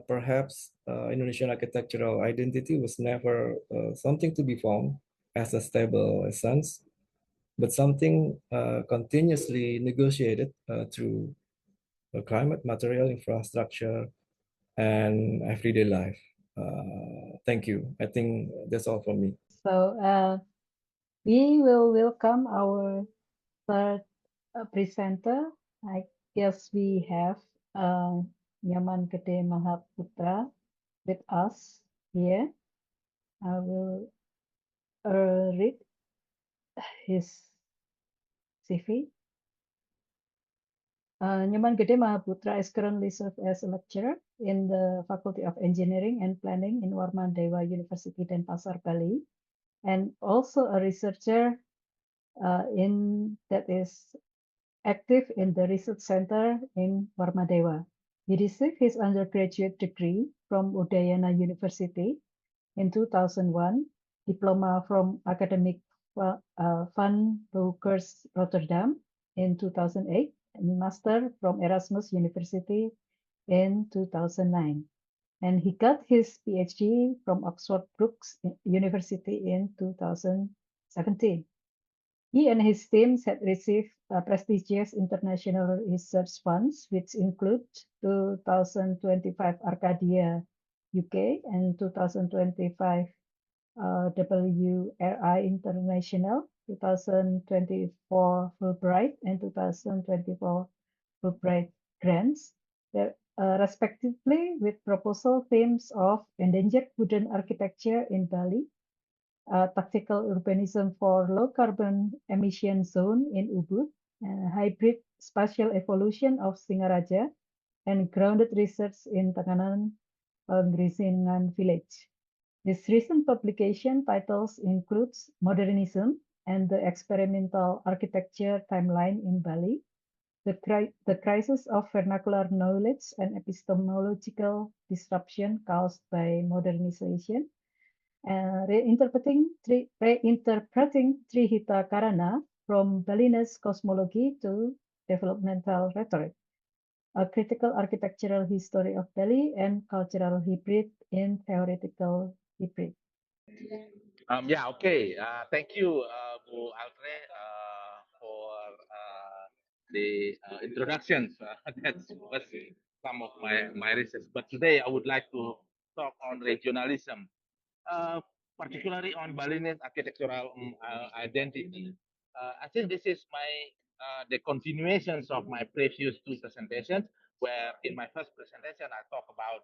perhaps Indonesian architectural identity was never something to be found as a stable essence, but something continuously negotiated through climate, material, infrastructure, and everyday life. Thank you. I think that's all from me. So we will welcome our third presenter. I guess we have Nyoman Gede Mahaputra with us here. I will read his CV. Nyoman Gede Mahaputra is currently served as a lecturer in the Faculty of Engineering and Planning in Warmadewa University Denpasar, Bali, and also a researcher that is active in the research center in Warmadewa. He received his undergraduate degree from Udayana University in 2001, diploma from Academic Van Boekers Rotterdam in 2008, and master from Erasmus University in 2009. And he got his PhD from Oxford Brookes University in 2017. He and his teams had received prestigious international research funds, which include 2025 Arcadia UK and 2025 WRI International, 2024 Fulbright, and 2024 Fulbright grants, respectively, with proposal themes of endangered wooden architecture in Bali, tactical urbanism for low carbon emission zone in Ubud, hybrid spatial evolution of Singaraja, and grounded research in Tenganan Grisingan village. This recent publication titles includes Modernism and the Experimental Architecture Timeline in Bali, the crisis of vernacular knowledge and epistemological disruption caused by modernization, reinterpreting Trihita Karana from Balinese cosmology to developmental rhetoric, a critical architectural history of Bali, and cultural hybrid in theoretical hybrid. Yeah, okay. Thank you, Bu Altre, for the introductions. That was some of my research. But today I would like to talk on regionalism, particularly on Balinese architectural identity. I think this is the continuations of my previous two presentations, where in my first presentation I talk about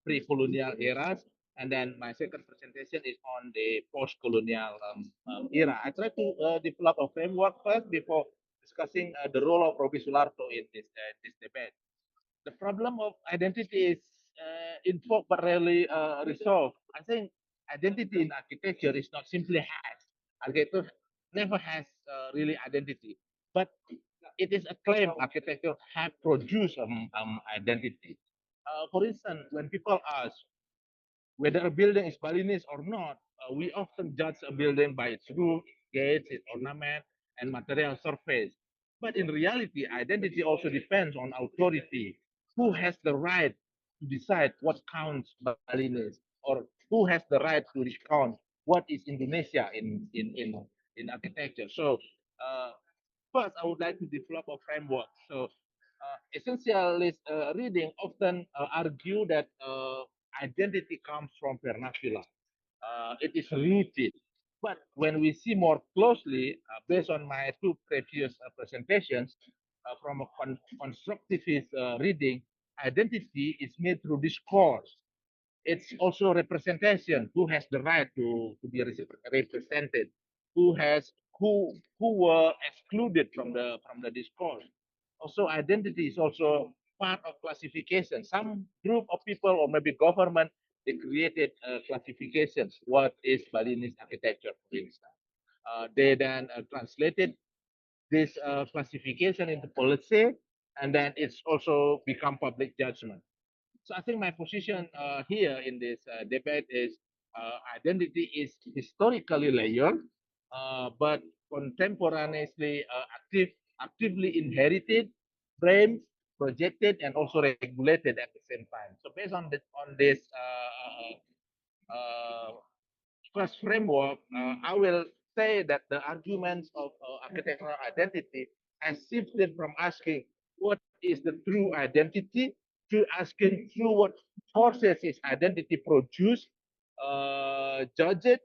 pre-colonial eras, And then my second presentation is on the post-colonial era. I try to develop a framework first before discussing the role of Robi Sularto in this debate. The problem of identity is invoked but rarely resolved. I think identity in architecture is not simply has. Architecture never has really identity, but it is a claim architecture have produced identity. For instance, when people ask whether a building is Balinese or not, we often judge a building by its roof, gates, its ornament, and material surface. But in reality, identity also depends on authority. Who has the right to decide what counts Balinese, or who has the right to recount what is Indonesia in architecture? So, first, I would like to develop a framework. So, essentialist reading often argue that identity comes from vernacular. It is rooted. But when we see more closely, based on my two previous presentations, from a constructivist reading, identity is made through discourse. It's also representation. Who has the right to be represented? Who has who were excluded from the discourse? Also, identity is also part of classification. Some group of people or maybe government they created classifications. What is Balinese architecture, for instance? They then translated this classification into policy, and then it's also become public judgment. So I think my position here in this debate is identity is historically layered, but contemporaneously actively inherited, framed, projected, and also regulated at the same time. So based on this first framework, I will say that the arguments of architectural identity has shifted from asking what is the true identity to asking through what forces is identity produced, judge it,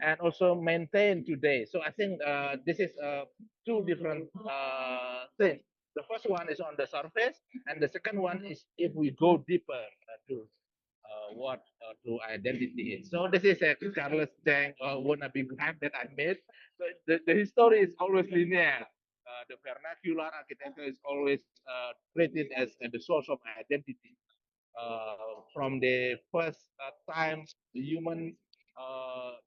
and also maintain today. So I think this is two different things. The first one is on the surface, and the second one is if we go deeper to what true identity is. So this is a Charles Chang wannabe graph that I made. So the history is always linear. The vernacular architecture is always treated as the source of identity. From the first time the human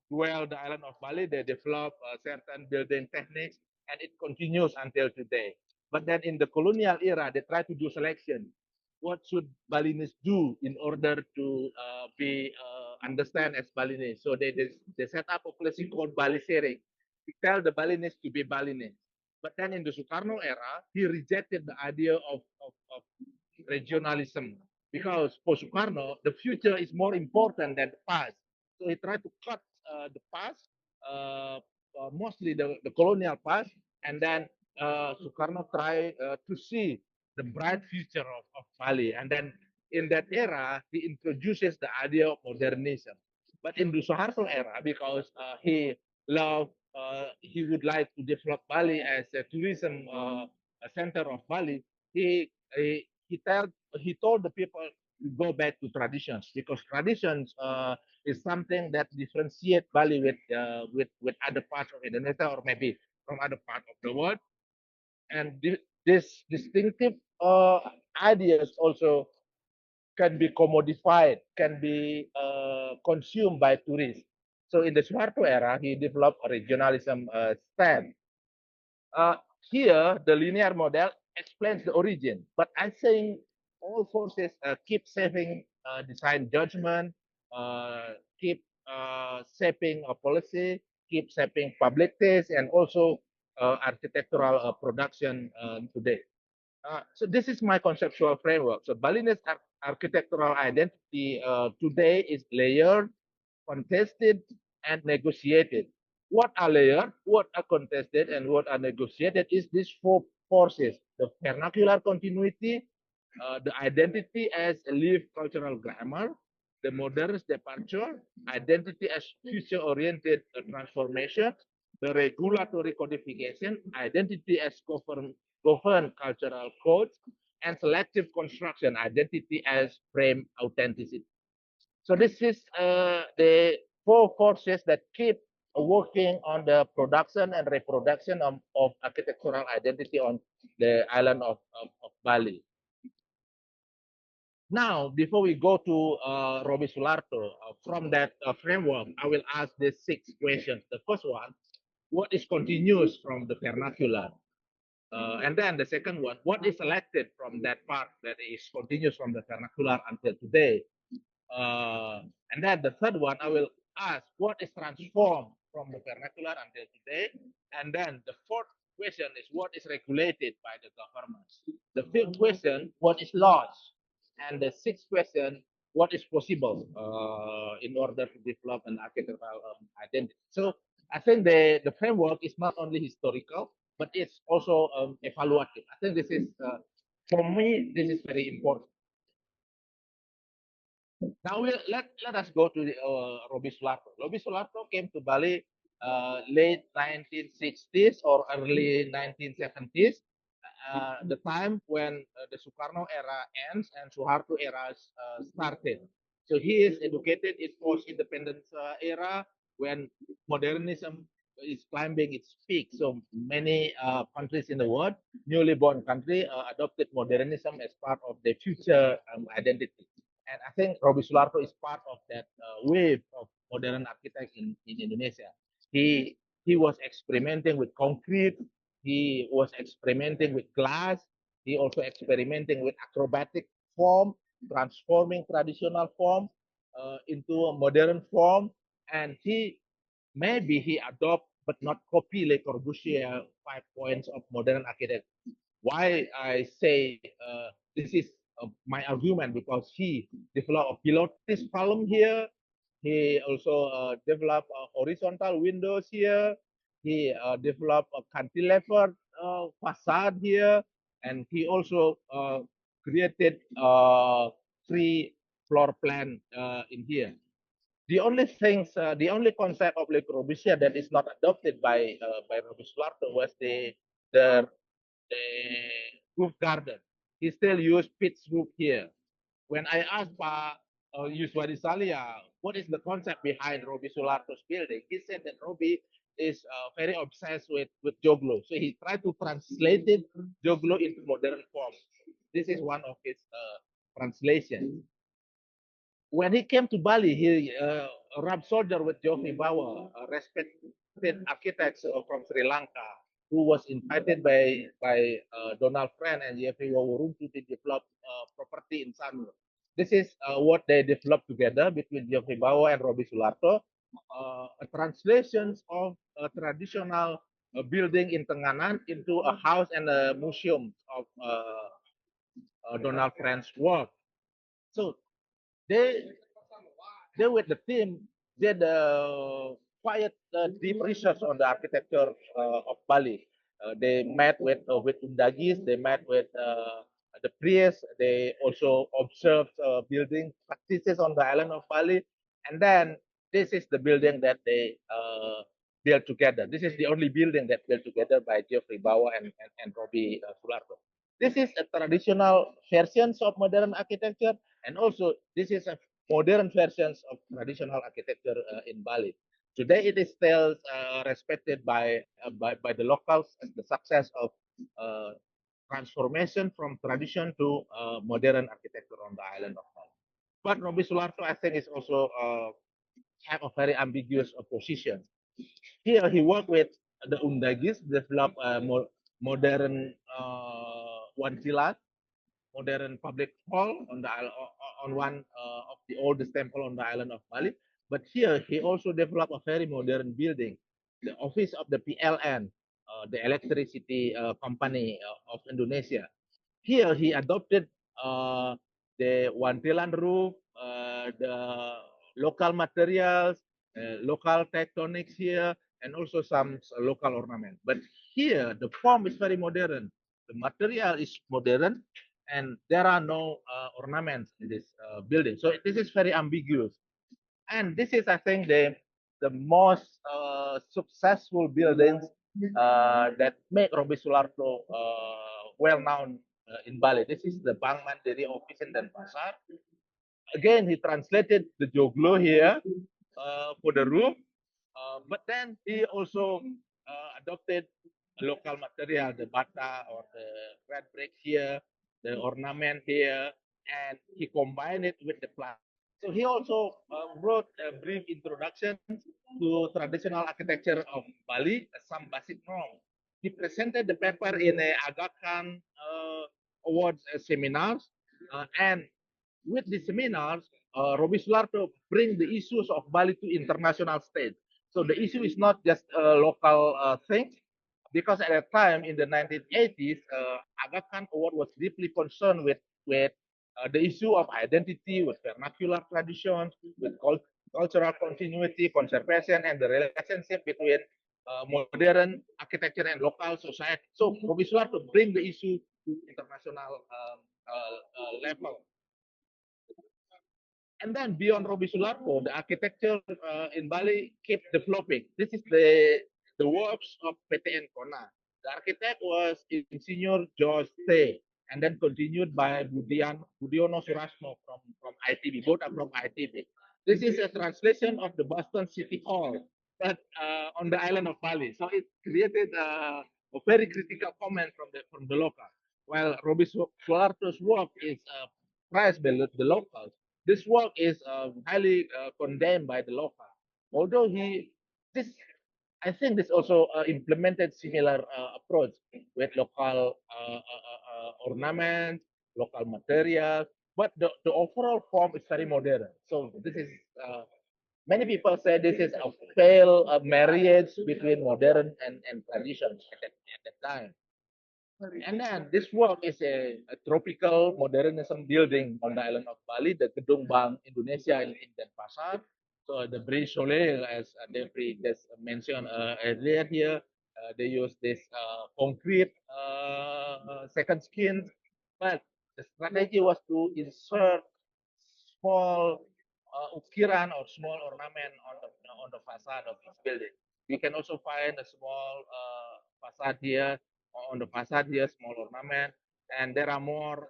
dwelled the island of Bali, they developed certain building techniques, and it continues until today. But then in the colonial era, they try to do selection. What should Balinese do in order to be understand as Balinese? So they set up a policy called Bali sharing. To tell the Balinese to be Balinese. But then in the Sukarno era, he rejected the idea of regionalism because for Sukarno, the future is more important than the past. So he tried to cut the past, mostly the colonial past, and then Sukarno tried to see the bright future of Bali. And then in that era, he introduces the idea of modernism. But in the Suharto era, because he would like to develop Bali as a tourism a center of Bali, he told the people to go back to traditions because traditions is something that differentiate Bali with other parts of Indonesia or maybe from other parts of the world. And this distinctive ideas also can be commodified, can be consumed by tourists. So in the Suharto era, he developed a regionalism stand. Here, the linear model explains the origin, but I think all forces keep saving design judgment, keep shaping a policy, keep shaping public taste, and also architectural production today. So this is my conceptual framework. So Balinese architectural identity today is layered, contested, and negotiated. What are layered, what are contested, and what are negotiated is these four forces: the vernacular continuity, the identity as a lived cultural grammar, the modernist departure, identity as future-oriented transformation, the regulatory codification, identity as governed cultural codes, and selective construction, identity as frame authenticity. So this is the four forces that keep working on the production and reproduction of architectural identity on the island of Bali. Now, before we go to Roby Sularto, from that framework, I will ask the 6 questions. The first one, what is continuous from the vernacular? And then the second one, what is selected from that part that is continuous from the vernacular until today? And then the third one, I will ask what is transformed from the vernacular until today. And then the fourth question is what is regulated by the government. The fifth question, what is lost? And the sixth question, what is possible in order to develop an architectural identity. So I think the framework is not only historical, but it's also evaluative. I think this is, for me, this is very important. Now let us go to the, Roby Sularto. Roby Sularto came to Bali late 1960s or early 1970s, the time when the Sukarno era ends and Suharto era started. So he is educated in post-independence era when modernism is climbing its peak. So many countries in the world, newly born country, adopted modernism as part of their future identity. And I think Roby Sularto is part of that wave of modern architects in Indonesia. He was experimenting with concrete. He was experimenting with glass. He also experimenting with acrobatic form, transforming traditional form into a modern form. And maybe he adopt but not copy Le Corbusier 5 points of modern architecture. Why I say this is my argument, because he developed a pilotis column here. He also developed horizontal windows here. He developed a cantilever facade here, and he also created 3 floor plan in here. The only things, the only concept of Le Corbusier that is not adopted by Roby Sularto was the roof garden. He still used pitch roof here. When I asked Yuswadi Salia, what is the concept behind Roby Sularto's building? He said that Roby is very obsessed with Joglo. So he tried to translate it, Joglo into modern form. This is one of his translations. When he came to Bali, he rubbed shoulder with Geoffrey Bawa, a respected architect from Sri Lanka, who was invited by Donald Friend and Geoffrey Waworuntu to develop property in Sanur. This is what they developed together between Geoffrey Bawa and Roby Sularto, translations of a traditional building in Tenganan into a house and a museum of Donald Friend's work. So they with the team did quite deep research on the architecture of Bali. They met with Undagis, they met with the priests, they also observed building practices on the island of Bali, and then this is the building that they built together. This is the only building that built together by Geoffrey Bawa and Roby Sularto. This is a traditional versions of modern architecture, and also this is a modern versions of traditional architecture in Bali. Today, it is still respected by the locals as the success of transformation from tradition to modern architecture on the island of Bali. But Roby Sularto, I think, is also have a very ambiguous position. Here, he worked with the Undagis, develop a modern Wantilat, modern public hall on the on one of the oldest temple on the island of Bali. But here he also developed a very modern building, the office of the PLN, the electricity company of Indonesia. Here he adopted the Wantilan roof, the local materials, local tectonics here, and also some local ornament. But here the form is very modern. The material is modern, and there are no ornaments in this building. So this is very ambiguous. And this is, I think, the most successful buildings that make Roby Sularto well known in Bali. This is the Bank Mandiri office in Denpasar. again, he translated the joglo here for the room, but then he also adopted local material, the bata or the red brick here, the ornament here, and he combined it with the plant. So he also wrote a brief introduction to traditional architecture of Bali, some basic norms. He presented the paper in a Agatha Awards seminars, and with the seminars, Roby Sularto bring the issues of Bali to international stage. So the issue is not just a local thing, because at that time in the 1980s, Aga Khan Award was deeply concerned with the issue of identity, with vernacular traditions, with cultural continuity, conservation, and the relationship between modern architecture and local society. So Roby Sularto bring the issue to international level. And then beyond Roby Sularto, the architecture in Bali kept developing. This is the works of PTN Kona. The architect was Insinyur George T, and then continued by Budiono Surasmo from ITB. Both are from ITB. This is a translation of the Boston City Hall, but on the island of Bali. So it created a very critical comment from the local. While Roby Sularto's work is prized by the locals, this work is highly condemned by the local. Although this, I think this also implemented similar approach with local ornaments, local materials, but the overall form is very modern. So this is, many people say this is a failed marriage between modern and tradition at that time. And then this work is a tropical modernism building on the island of Bali, the Gedung Bank Indonesia in Denpasar. So the Bridge Soleil, as Defry just mentioned earlier here, they use this concrete second skin, but the strategy was to insert small ukiran or small ornament on the facade of each building. We can also find a small facade here on the facade here, small ornament, and there are more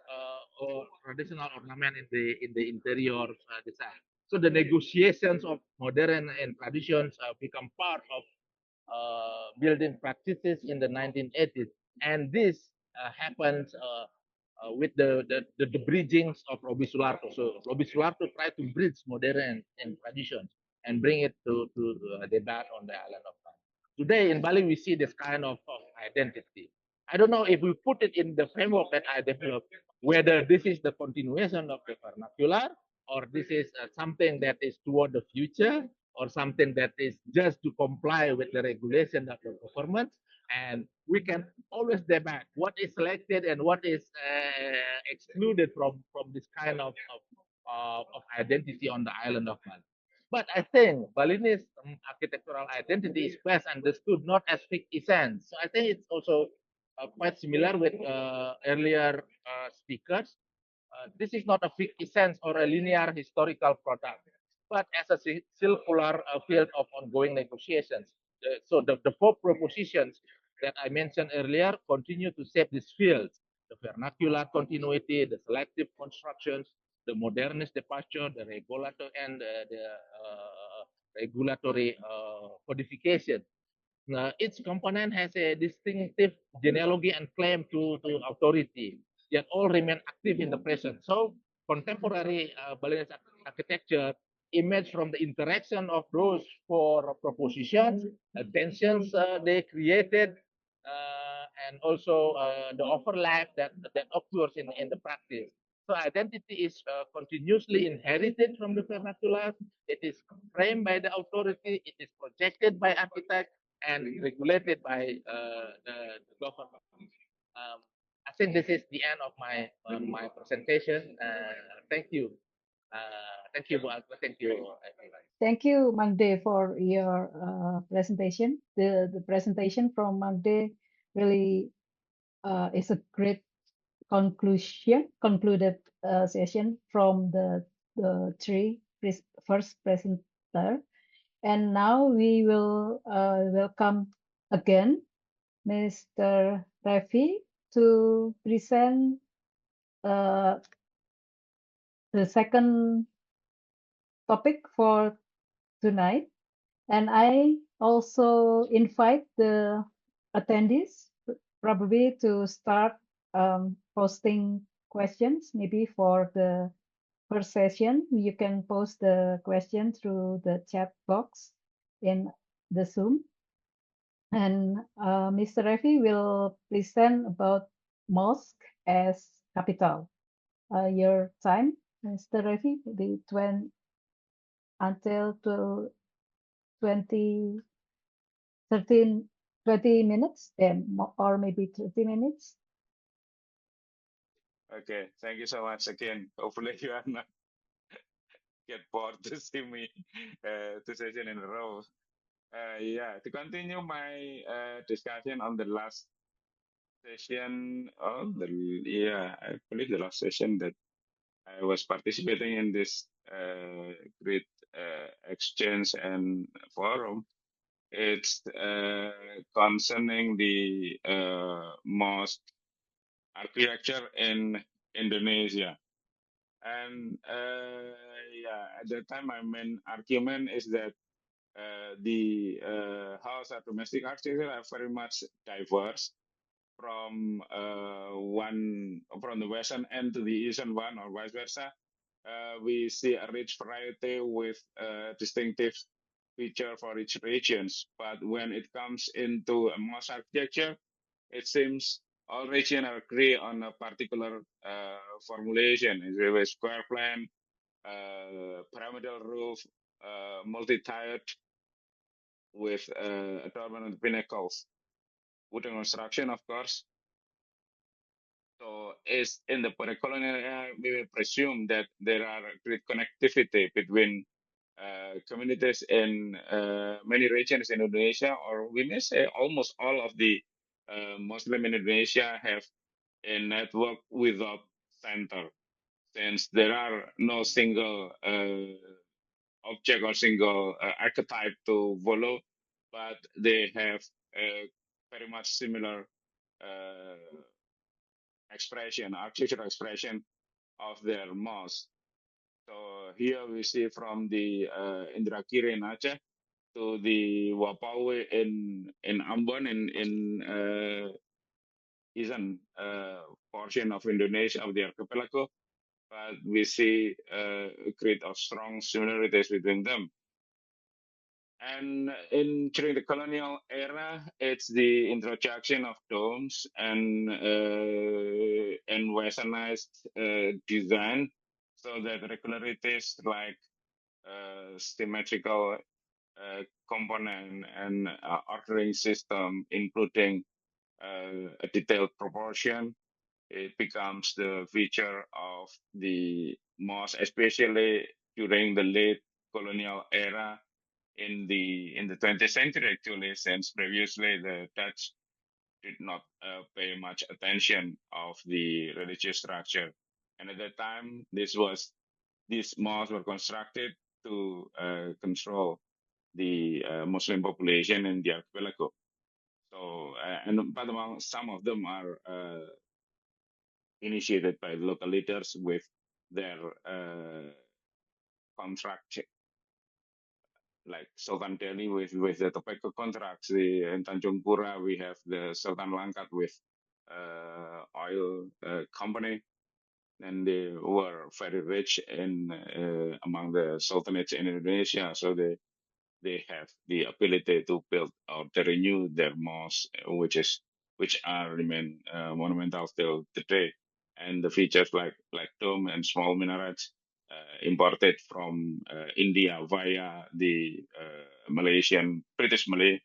traditional ornament in the interior design. So the negotiations of modern and traditions become part of building practices in the 1980s, and this happens with the bridgings of Roby Sularto. So Roby Sularto tried to bridge modern and traditions and bring it to debate on the island of Bali. Today in Bali, we see this kind of identity. I don't know if we put it in the framework that I developed, whether this is the continuation of the vernacular or this is something that is toward the future or something that is just to comply with the regulation of the government. And we can always debate what is selected and what is excluded from this kind of identity on the island of Bali. But I think Balinese architectural identity is best understood not as fixed essence. So I think it's also quite similar with earlier speakers. This is not a fixed essence or a linear historical product, but as a circular field of ongoing negotiations. So the four propositions that I mentioned earlier continue to shape these fields: the vernacular continuity, the selective constructions, the modernist departure, the regulator, and the regulatory codification. Each component has a distinctive genealogy and claim to authority, yet all remain active in the present. So contemporary Balinese architecture emerged from the interaction of those four propositions, tensions they created, and also the overlap that occurs in the practice. So identity is continuously inherited from the vernacular. It is framed by the authority. It is projected by architects and regulated by the government. Um, I think this is the end of my presentation. Thank you. Thank you, Bu Altra. Thank you, everybody. Thank you, Magde, for your presentation. The presentation from Magde really is a great concluded session from the three first presenter. And now we will welcome again Mr. Revi to present the second topic for tonight. And I also invite the attendees probably to start posting questions. Maybe for the first session, you can post the question through the chat box in the Zoom. And Mr. Revi will present about mosque as capital. Your time, Mr. Revi, the 20 until 20 minutes, or maybe 30 minutes. Okay, thank you so much again. Hopefully you are not get bored to see me two sessions in a row. Yeah, to continue my discussion on the last session, I believe the last session that I was participating in this great exchange and forum. It's concerning the mosque architecture in Indonesia. And at that time, my main argument is that the house or domestic architecture are very much diverse from the western end to the eastern one, or vice versa. We see a rich variety with distinctive feature for each regions. But when it comes into a mosque architecture, it seems all regions agree on a particular formulation. It's a square plan, pyramidal roof, multi-tiered with adornment on the pinnacles. Wooden construction, of course. So, is in the pre-colonial era, we will presume that there are great connectivity between communities in many regions in Indonesia, or we may say almost all of the Muslim in Indonesia have a network without center, since there are no single object or single archetype to follow, but they have a very much similar architectural expression of their mosque. So here we see from the Indrakiri in Aceh to the Wapawe in Ambon in eastern portion of Indonesia, of the archipelago, but we see a great of strong similarities between them. And during the colonial era, it's the introduction of domes and westernized design, so that regularities like symmetrical component and ordering system, including a detailed proportion, it becomes the feature of the mosque, especially during the late colonial era in the 20th century, actually, since previously the Dutch did not pay much attention of the religious structure. And at that time, these mosques were constructed to control the Muslim population in the archipelago. So, but among some of them are initiated by local leaders with their contract, like Sultan Delhi with the tobacco contracts. In Tanjung Pura, we have the Sultan Langkat with oil company, and they were very rich in among the sultanates in Indonesia. So they have the ability to build or to renew their mosques, which are remain monumental till today. And the features like dome and small minarets imported from India via the British Malay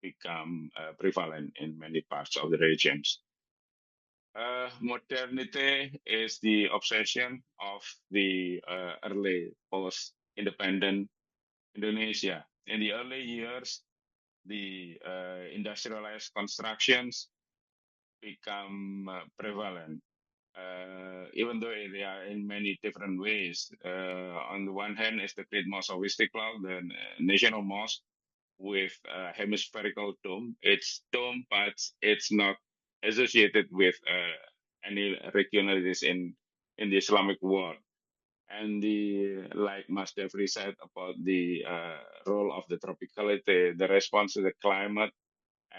become prevalent in many parts of the regions. Modernity is the obsession of the early post-independent Indonesia. In the early years, the industrialized constructions become prevalent, even though they are in many different ways. On the one hand, is the Great Mosque of Istiqlal, the national mosque with a hemispherical dome. It's dome, but it's not associated with any regionalities in the Islamic world. And like Mas Defry said about the role of the tropicality, the response to the climate,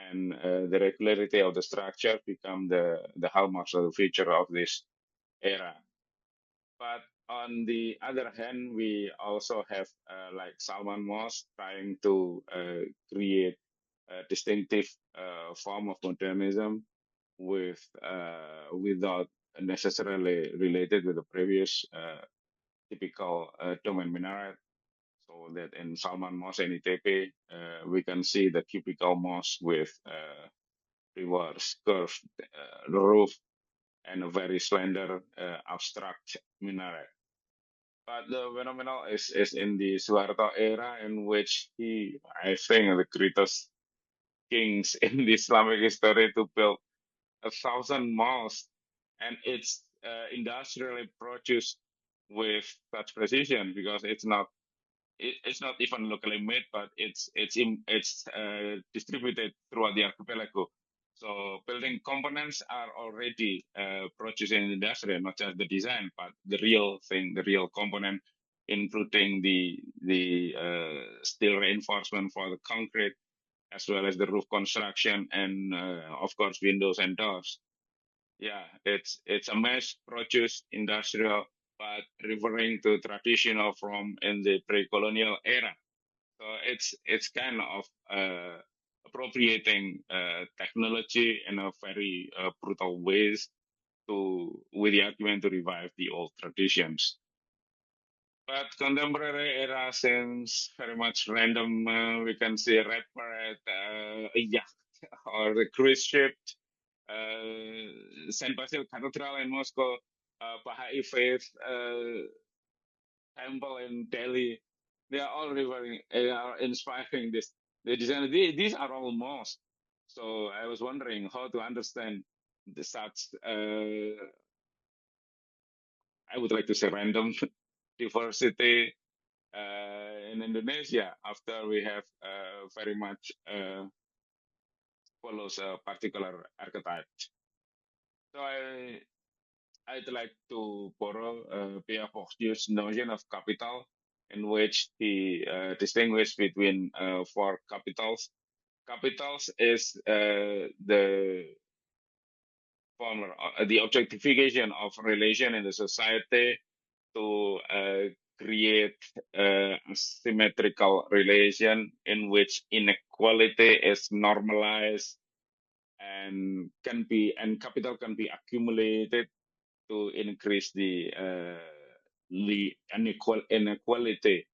and the regularity of the structure become the hallmarks of the feature of this era. But on the other hand, we also have like Salman Moss trying to create a distinctive form of modernism with without necessarily related with the previous typical domain minaret. So that in Salman Moss and ITP, we can see the typical moss with reverse curved roof and a very slender abstract minaret. But the phenomenal is in the Suharto era, in which he, I think, the greatest kings in the Islamic history to build 1,000 mosques, and it's industrially produced with such precision because it's not even locally made, but it's distributed throughout the archipelago. So building components are already produced in the industry, not just the design, but the real thing, the real component, including the steel reinforcement for the concrete, as well as the roof construction, and of course windows and doors. Yeah, it's a mass-produced industrial, but referring to traditional from in the pre-colonial era. So it's kind of appropriating technology in a very brutal ways with the argument to revive the old traditions. But contemporary era seems very much random. We can see red parade, yeah, or the cruise ship, Saint Basil Cathedral in Moscow, Baha'i Faith Temple in Delhi. They are all are inspiring this. The design. These are all mosques. So I was wondering how to understand such. I would like to say random diversity in Indonesia after we have very much follows a particular archetype. So I'd like to borrow Pierre Bourdieu's notion of capital, in which he distinguished between four capitals. Capitals is the former, the objectification of relation in the society to create a symmetrical relation in which inequality is normalized and capital can be accumulated to increase the inequality,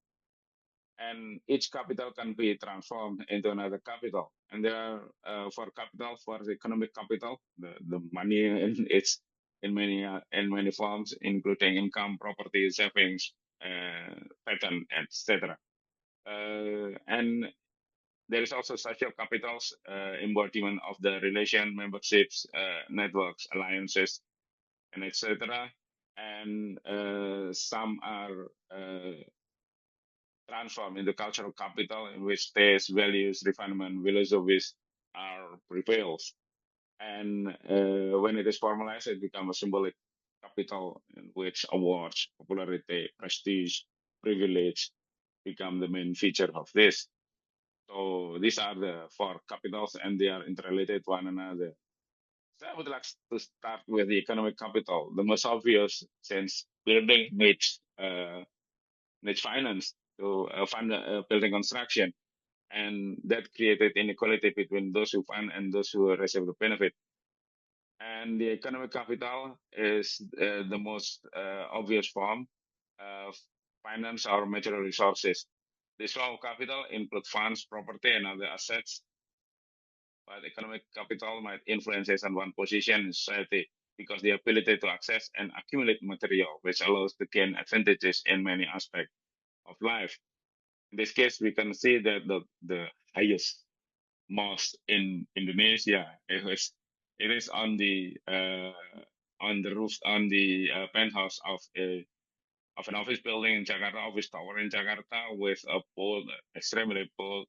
and each capital can be transformed into another capital. And there are for capital, for the economic capital, the money in its in many forms, including income, property, savings, patent, etc. And there is also social capitals, embodiment of the relation, memberships, networks, alliances, and etc. And some are transformed into cultural capital, in which taste, values, refinement, philosophies are prevails. And when it is formalized, it becomes a symbolic capital in which awards, popularity, prestige, privilege become the main feature of this. So these are the four capitals, and they are interrelated one another. So I would like to start with the economic capital, the most obvious, since building needs finance to fund building construction, and that created inequality between those who fund and those who receive the benefit. And the economic capital is the most obvious form of finance or material resources. This form of capital includes funds, property, and other assets. But economic capital might influence on one position in society because the ability to access and accumulate material, which allows to gain advantages in many aspects of life. In this case, we can see that the highest mosque in Indonesia it is on the roof on the penthouse of an office building in Jakarta, office tower in Jakarta, with a bold, extremely bold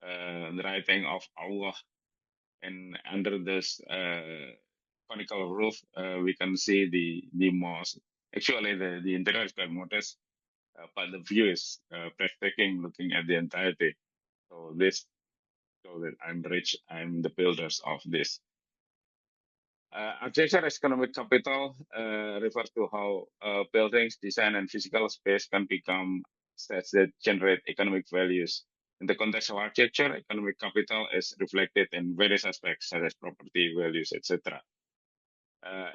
writing of Allah. And under this conical roof, we can see the mosque Actually, the interior is quite modest, but the view is breathtaking looking at the entirety. So this shows that I'm rich. I'm the builders of this. Architecture as economic capital refers to how buildings, design, and physical space can become assets that generate economic values. In the context of architecture, economic capital is reflected in various aspects such as property values, etc.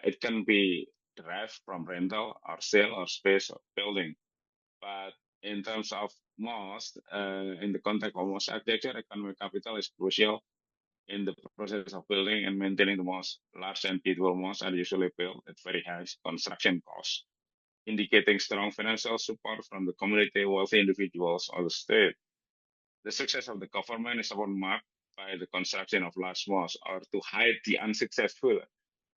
It can be derived from rental or sale of space or building. But in terms of most, in the context of most architecture, economic capital is crucial in the process of building and maintaining the most. Large and beautiful malls are usually built at very high construction costs, indicating strong financial support from the community, wealthy individuals, or the state. The success of the government is often marked by the construction of large malls, or to hide the unsuccessful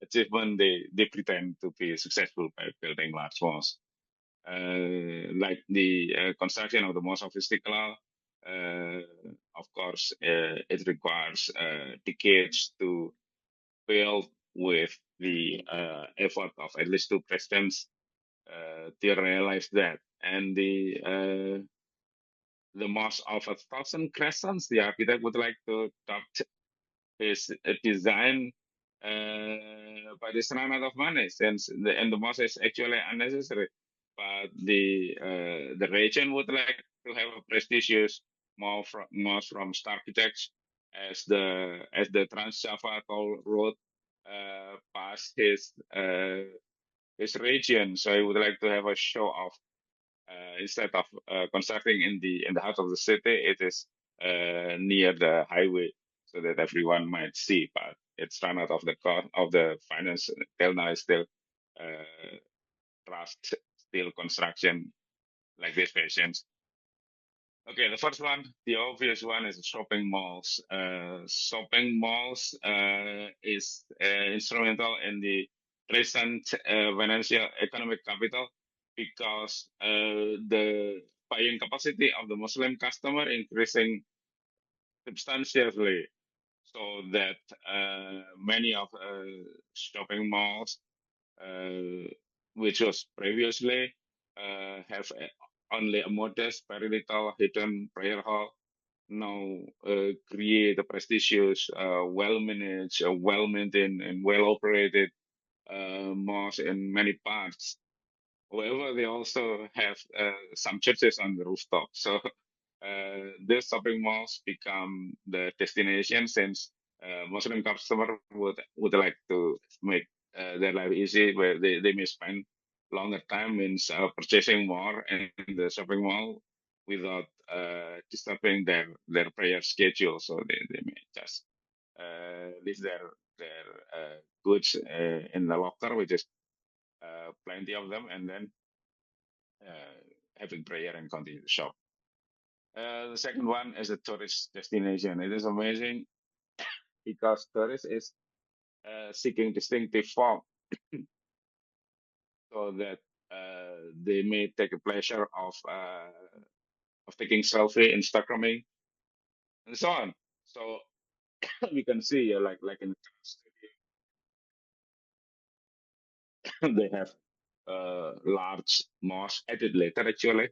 achievement, they pretend to be successful by building large malls. Like the construction of the most sophisticated, of course, it requires decades to build with the effort of at least two presidents to realize that. And the most of 1,000 crescents, the architect would like to adopt his design, but it's run out of money since the most is actually unnecessary. But the region would like to have a prestigious mosque from star architects as the Trans Java Toll Road past his region. So he would like to have a show of instead of constructing in the heart of the city, it is near the highway so that everyone might see. But it's run out of the cost of the finance. Till now, is still trust still construction like this patients. Okay, the first one, the obvious one is shopping malls. Shopping malls is instrumental in the recent financial economic capital because the buying capacity of the Muslim customer increasing substantially, so that many of shopping malls, which was previously have only a modest, very little hidden prayer hall, now create a prestigious, well-managed, well-maintained, and well-operated mosque in many parts. However, they also have some churches on the rooftop. So these shopping malls become the destination since Muslim customer would like to make their life easy, where they may spend longer time means purchasing more in the shopping mall without disturbing their prayer schedule. So they may just leave their goods in the locker, which is plenty of them, and then having prayer and continue to shop. The second one is a tourist destination. It is amazing because tourists is seeking distinctive form so that they may take a pleasure of taking selfie, Instagramming, and so on. So we can see like in the they have large mosque added later actually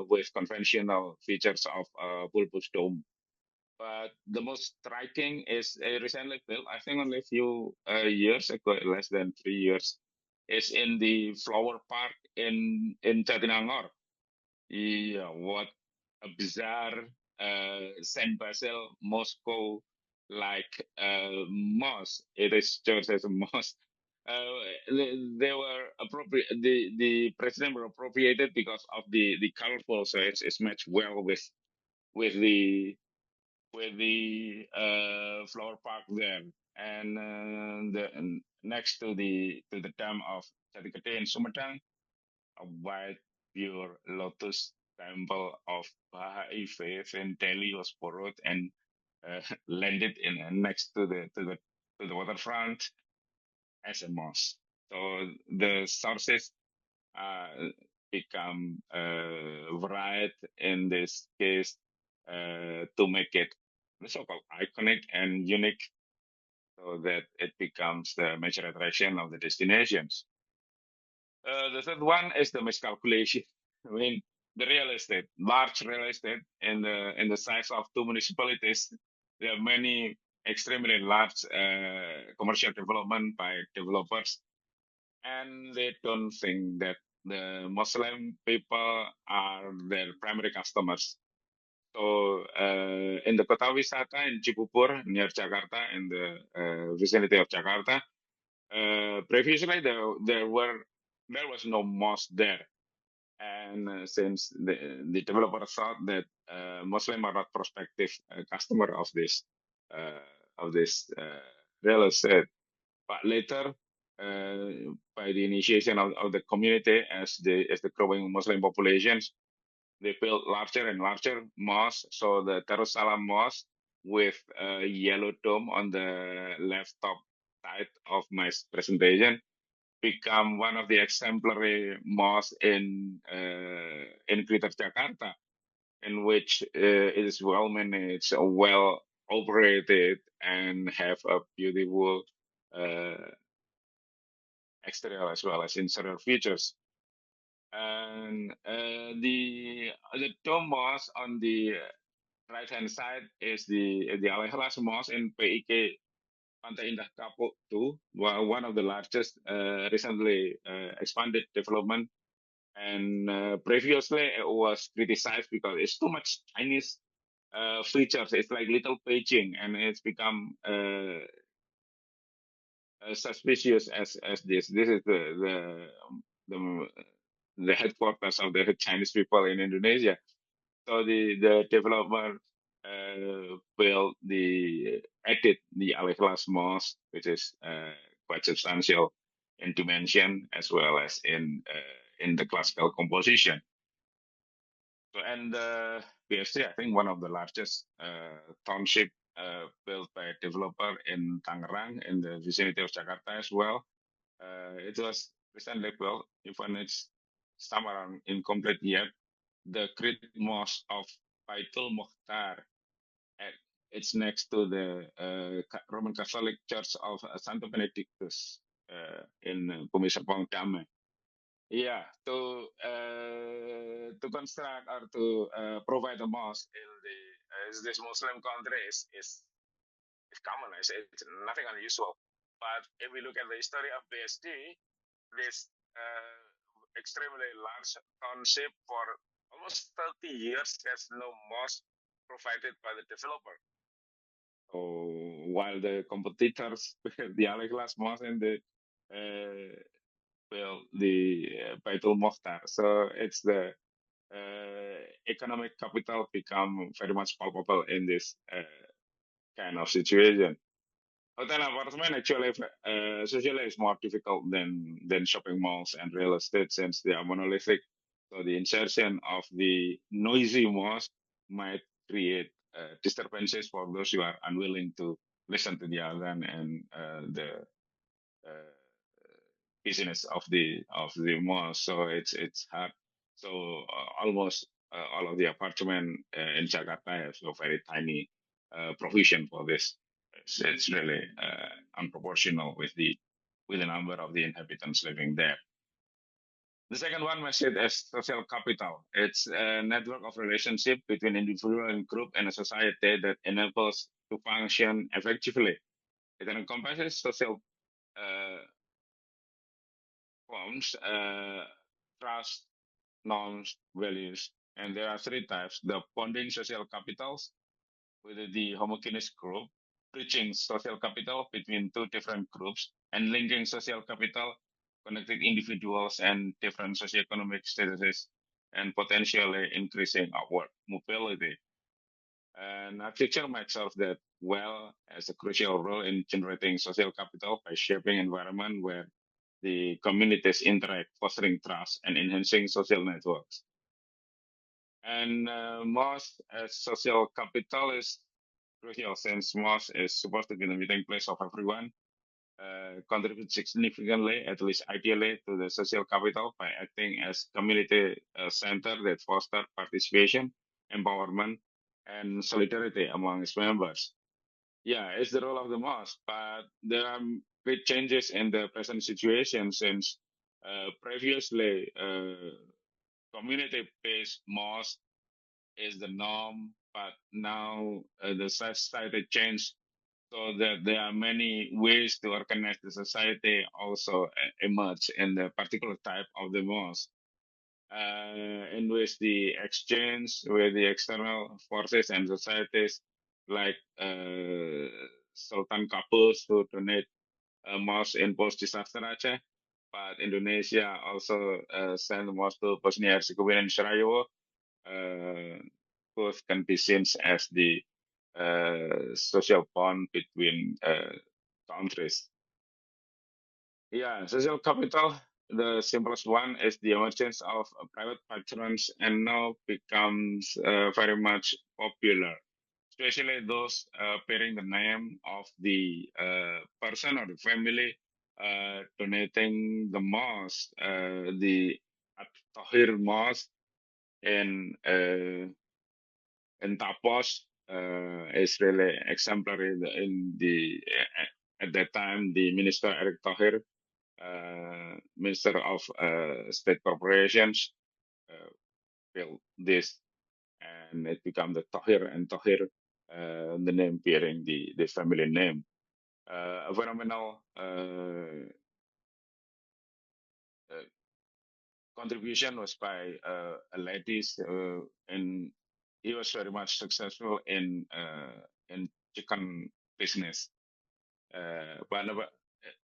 with conventional features of bulbous dome. But the most striking is recently built, I think only a few years ago, less than 3 years, is in the Flower Park in Jatinangor. Yeah, what a bizarre Saint Basil Moscow like mosque. It is church as a mosque. They were appropriate. The president were appropriated because of the colorful, so it's matched well with the flower park there, and next to the dam of Jati Gede in Sumedang, a white pure lotus temple of Baha'i faith in Delhi was borrowed and landed in next to the waterfront as a mosque. So the sources become varied in this case to make it so-called iconic and unique, so that it becomes the major attraction of the destinations. The third one is the miscalculation. I mean, the real estate, large real estate, in the size of two municipalities, there are many extremely large commercial development by developers, and they don't think that the Muslim people are their primary customers. So in the Kota Wisata in Cibubur near Jakarta, in the vicinity of Jakarta, previously there was no mosque there, and since the developer thought that Muslim are not prospective customer of this real estate, but later by the initiation of the community as the growing Muslim populations, they built larger and larger mosques. So the Darussalam Mosque with a yellow dome on the left top side of my presentation become one of the exemplary mosques in Greater Jakarta, in which it is well managed, well operated, and have a beautiful exterior as well as interior features. And the dome mosque on the right hand side is the Al-Ikhlas Mosque in PIK Pantai Indah Kapuk 2, one of the largest recently expanded development. And previously it was criticized because it's too much Chinese features. It's like little Beijing, and it's become suspicious as this. This is the headquarters of the Chinese people in Indonesia. So the developer built added the Al-Ikhlas Mosque, which is quite substantial in dimension as well as in the classical composition. So, and BSD, I think one of the largest township built by a developer in Tangerang in the vicinity of Jakarta as well. It was recently built, even it's somewhere incomplete yet. The great mosque of Baitul Mukhtar. It's next to the Roman Catholic Church of Santo Benedictus in Bumi Serpong Damai. Yeah, to construct or to provide a mosque in this Muslim country is common. It's nothing unusual. But if we look at the history of BSD, this extremely large township for almost 30 years has no mosque provided by the developer. So while the competitors, the Al-Ikhlas Mosque and the Baitul Mukhtar, so it's the economic capital become very much palpable in this kind of situation. Hotel apartment actually socially is more difficult than shopping malls and real estate since they are monolithic. So the insertion of the noisy mosque might create disturbances for those who are unwilling to listen to the adhan and the business of the mosque. So it's hard. So almost all of the apartment in Jakarta have a very tiny provision for this. It's really unproportional with the number of the inhabitants living there. The second one mentioned as social capital. It's a network of relationship between individual and group and a society that enables to function effectively. It encompasses social forms, trust, norms, values, and there are three types: the bonding social capitals with the homogeneous group, bridging social capital between two different groups, and linking social capital, connecting individuals and different socioeconomic statuses, and potentially increasing upward mobility. And architecture might serve that well as a crucial role in generating social capital by shaping environment where the communities interact, fostering trust and enhancing social networks. And mosque as social capital is crucial since mosque is supposed to be the meeting place of everyone, contribute significantly, at least ideally, to the social capital by acting as community center that foster participation, empowerment, and solidarity among its members. Yeah, it's the role of the mosque, but there are great changes in the present situation since Previously, community-based mosque is the norm, but now the society changed so that there are many ways to organize the society also emerge in the particular type of the mosque. In which the exchange with the external forces and societies like Sultan couples who donate mosques in post-disaster Aceh, but Indonesia also sent mosques to Bosnia-Herzegovina and Sarajevo. Both can be seen as the social bond between countries. Yeah, social capital, the simplest one is the emergence of private patrons and now becomes very much popular, especially those bearing the name of the person or the family donating the mosque. The At-Tahir Mosque in Tapos is really exemplary in the at that time the minister Erick Thohir, Minister of State Corporations, built this, and it became the Thohir and Thohir, the name bearing the family name. A phenomenal contribution was by a ladies, and he was very much successful in chicken business, but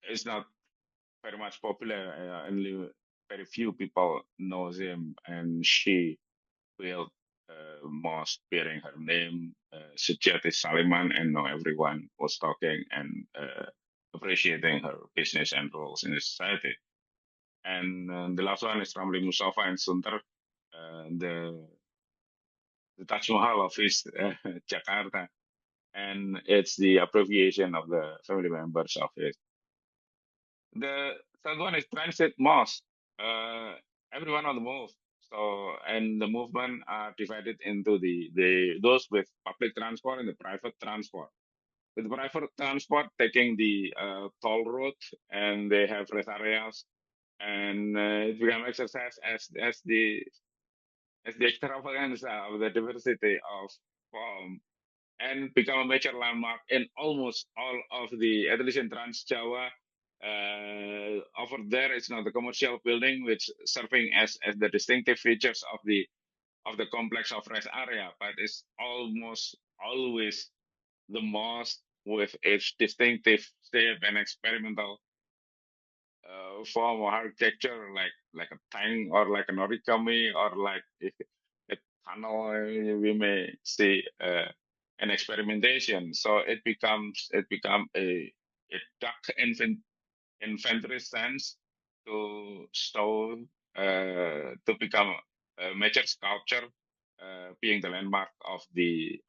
it's not very much popular. Only very few people knows him, and she built mosque bearing her name, Sujati Saliman, and now everyone was talking and appreciating her business and roles in the society. And the last one is Ramli Mustafa and Sunter, the Taj Mahal of East Jakarta, and it's the abbreviation of the family members of it. The third one is transit mosque. Everyone on the move. So, and the movement are divided into the those with public transport and the private transport. With private transport taking the toll road, and they have rest areas, and it become exercise as the extravaganza of the diversity of form, and become a major landmark in almost all of the, at least in Trans Java. Over there, it's not the commercial building which serving as the distinctive features of the complex of rest area, but it's almost always the mosque with its distinctive shape and experimental form of architecture, like a tank or like an origami or like a tunnel. We may see an experimentation. So it become a duck infantry sense to show to become a major sculpture, being the landmark of the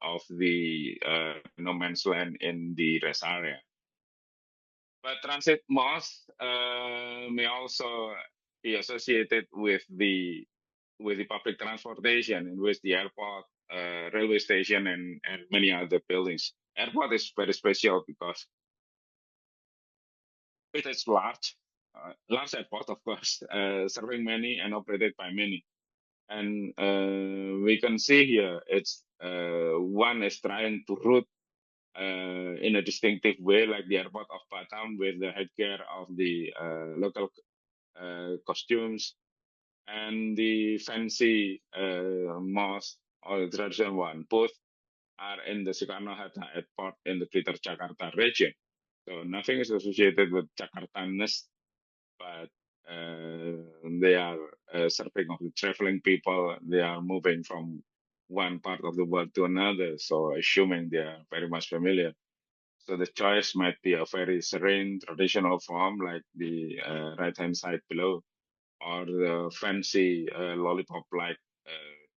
no man's land in the rest area. But transit mosque may also be associated with the public transportation, in which the airport, railway station, and many other buildings. Airport is very special because it is large airport, of course, serving many and operated by many. And we can see here, it's one is trying to route in a distinctive way, like the airport of Batam with the headgear of the local costumes, and the fancy mosque or the traditional one. Both are in the Soekarno-Hatta Airport in the Greater Jakarta region. So nothing is associated with Jakarta-ness, but they are serving of the traveling people. They are moving from one part of the world to another, so assuming they are very much familiar. So the choice might be a very serene traditional form, like the right-hand side below, or the fancy lollipop-like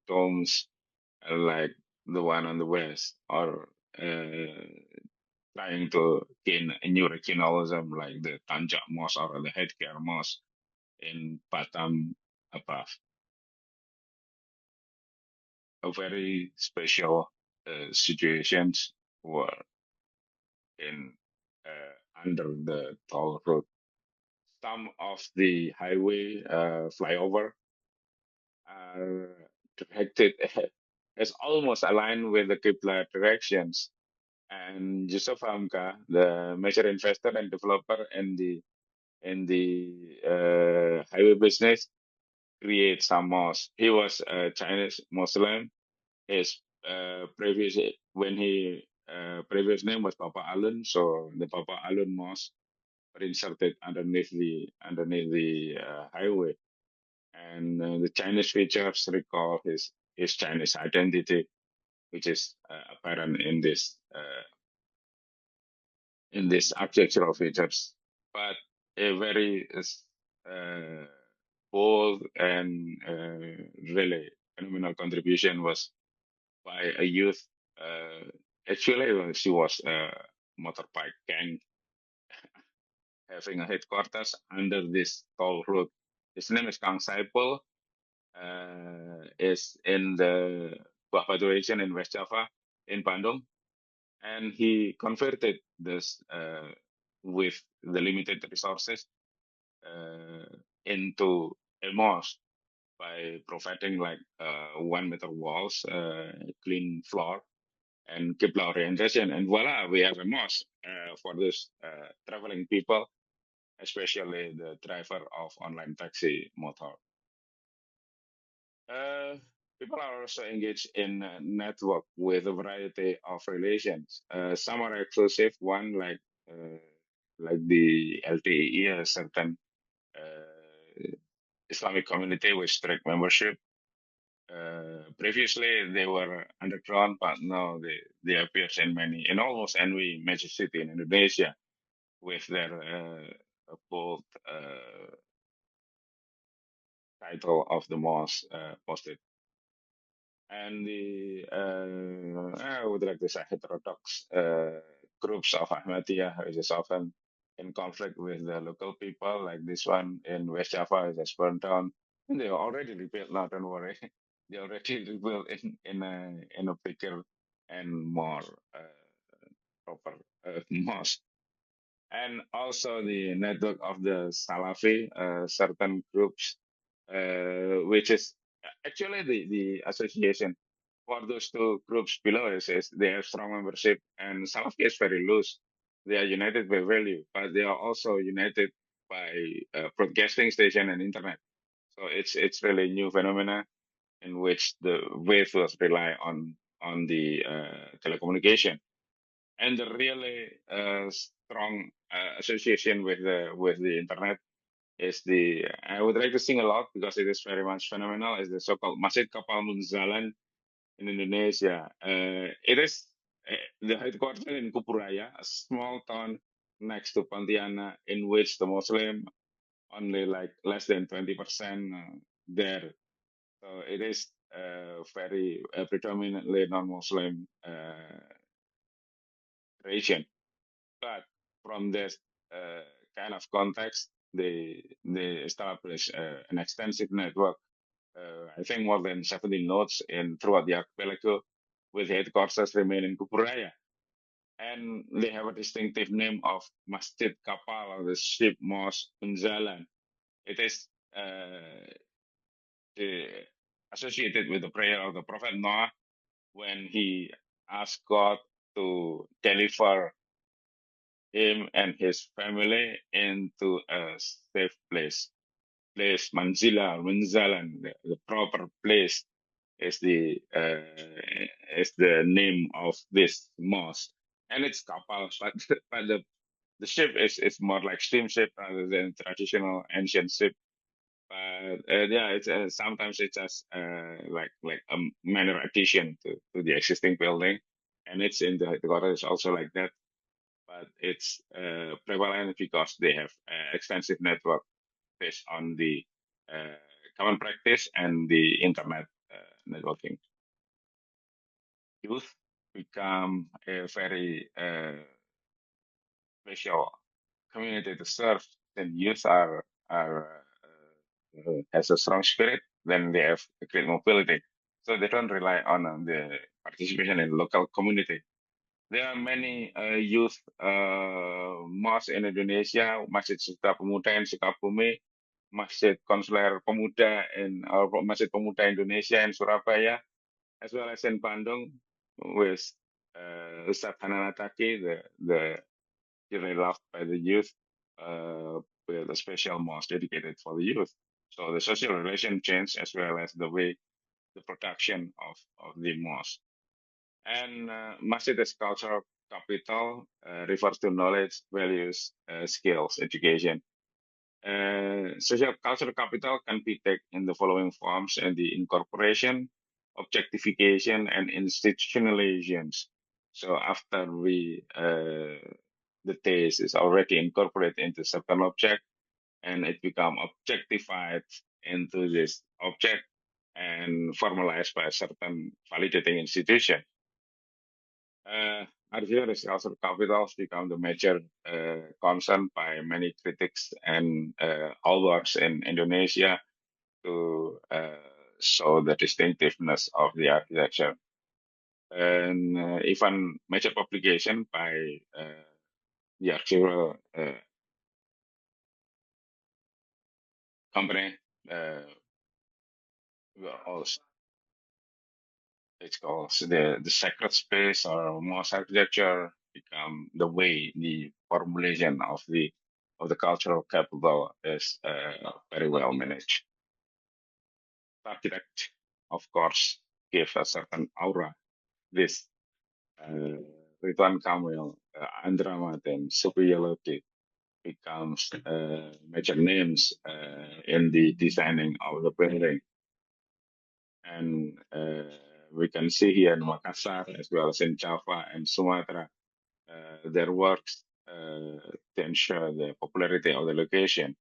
domes, like the one on the west, or trying to gain a new regionalism, like the Tanjak Mosque or the Headgear Mosque in Batam above. A very special situations were in under the toll road. some of the highway flyover are directed is almost aligned with the Qibla directions. And Yusuf Hamka, the major investor and developer in the highway business, create some mosques. He was a Chinese Muslim. His previous when he previous name was Papa Alun, so the Papa Alun Mosque were inserted underneath the highway, and the Chinese features recall his Chinese identity, which is apparent in this architectural features. But a very bold and really phenomenal contribution was by a youth. Actually, she was a motorbike gang having a headquarters under this toll road. His name is Kang Saipul. Is in the Mahaputra region in West Java, in Bandung, and he converted this with the limited resources into a mosque by providing like 1 meter walls, clean floor, and Qibla orientation, and voila, we have a mosque for this traveling people, especially the driver of online taxi motor. People are also engaged in a network with a variety of relations. Some are exclusive, one like the LTE, a certain Islamic community with strict membership. Previously, they were underground, but now they appear in almost any major city in Indonesia with their bold title of the mosque posted. And I would like to say heterodox groups of Ahmadiyya, which is often in conflict with the local people, like this one in West Java, is just burned down. And they already rebuilt now, don't worry. They already rebuilt in a bigger and more proper mosque. And also the network of the Salafi, certain groups, which is actually the association for those two groups below is they have strong membership, and Salafi is very loose. They are united by value, but they are also united by broadcasting station and internet. So it's really new phenomena in which the vehicles rely on the telecommunication, and the really strong association with the internet is the I would like to sing a lot because it is very much phenomenal. Is the so-called Masjid Kapal Munzalan in Indonesia. It is the headquarters in Kupuraya, a small town next to Pontianak, in which the Muslim only like less than 20% there. So it is very predominantly non-Muslim region. But from this kind of context, they establish an extensive network. I think more than 70 nodes throughout the archipelago, with headquarters remain in Kupuraya. And they have a distinctive name of Masjid Kapal, or the ship mosque Unzalan. It is associated with the prayer of the Prophet Noah when he asked God to deliver him and his family into a safe place. Manzila, Manzalan, the proper place is the name of this mosque, and it's kapal, but the ship is more like steamship rather than traditional ancient ship. But yeah, it's sometimes it's just like a minor addition to the existing building, and it's in the Jakarta is also like that. But it's prevalent because they have extensive network based on the common practice and the internet networking. Youth become a very special community to serve. Then youth has a strong spirit. Then they have a great mobility. So they don't rely on the participation in local community. There are many youth mosques in Indonesia, Masjid Suta Pemuda in Sukabumi, Masjid Konsuler Pemuda in Masjid Pemuda Indonesia in Surabaya, as well as in Bandung with Ustadz Hananataki, the dearly loved by the youth, with a special mosque dedicated for the youth. So the social relation changed as well as the way the production of the mosque. And Masjid as cultural capital refers to knowledge, values, skills, education. Social cultural capital can be taken in the following forms: and the incorporation, objectification, and institutionalizations. So after the taste is already incorporated into certain object, and it become objectified into this object and formalized by a certain validating institution. Archaeological cultural capitals become the major concern by many critics and authors in Indonesia to show the distinctiveness of the architecture. And even major publication by the archaeological company, also, it's called the sacred space or mosque architecture become the way the formulation of the cultural capital is very well managed. Architect, of course, give a certain aura. This Ridwan Kamil, Andra Matin, Supiyaloki becomes major names in the designing of the building. And we can see here in Makassar as well as in Java and Sumatra, their works to ensure the popularity of the location.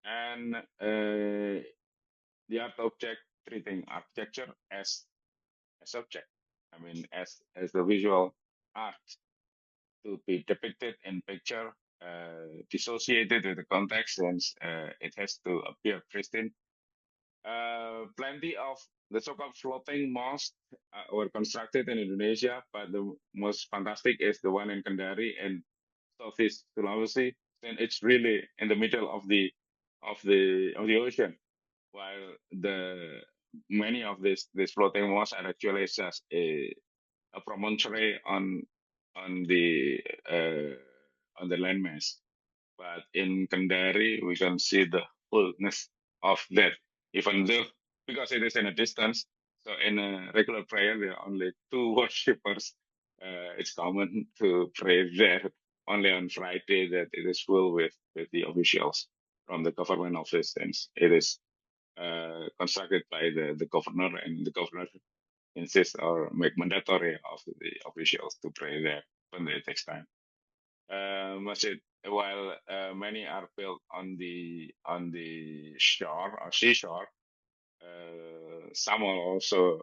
And the art object treating architecture as subject. I mean, as the visual art to be depicted in picture, dissociated with the context, and it has to appear pristine. Plenty of the so-called floating mosques were constructed in Indonesia, but the most fantastic is the one in Kendari in Southeast Sulawesi. And it's really in the middle of the ocean, while the many of these floating mosques are actually just a promontory on the landmass. But in Kendari, we can see the fullness of that, even though because it is in a distance. So in a regular prayer, there are only two worshippers. It's common to pray there. Only on Friday that it is full with the officials from the government office, and it is constructed by the governor, and the governor insists or make mandatory of the officials to pray there when it takes time. Masjid, while many are built on the shore or seashore, some are also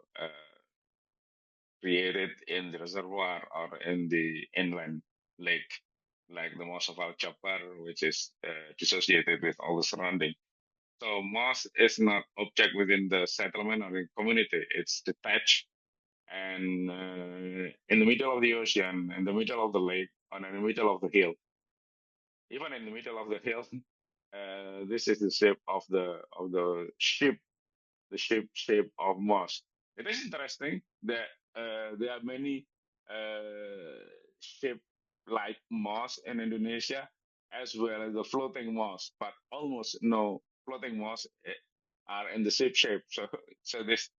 created in the reservoir or in the inland lake, like the Mosque of Al-Jabbar, which is dissociated with all the surrounding. So mosque is not object within the settlement or the community; it's detached and in the middle of the ocean, in the middle of the lake, and in the middle of the hill. Even in the middle of the hill, this is the shape of the ship, the shape of mosque. It is interesting that there are many shape like mosque in Indonesia, as well as the floating mosque, but almost no floating mosque are in the same shape. So this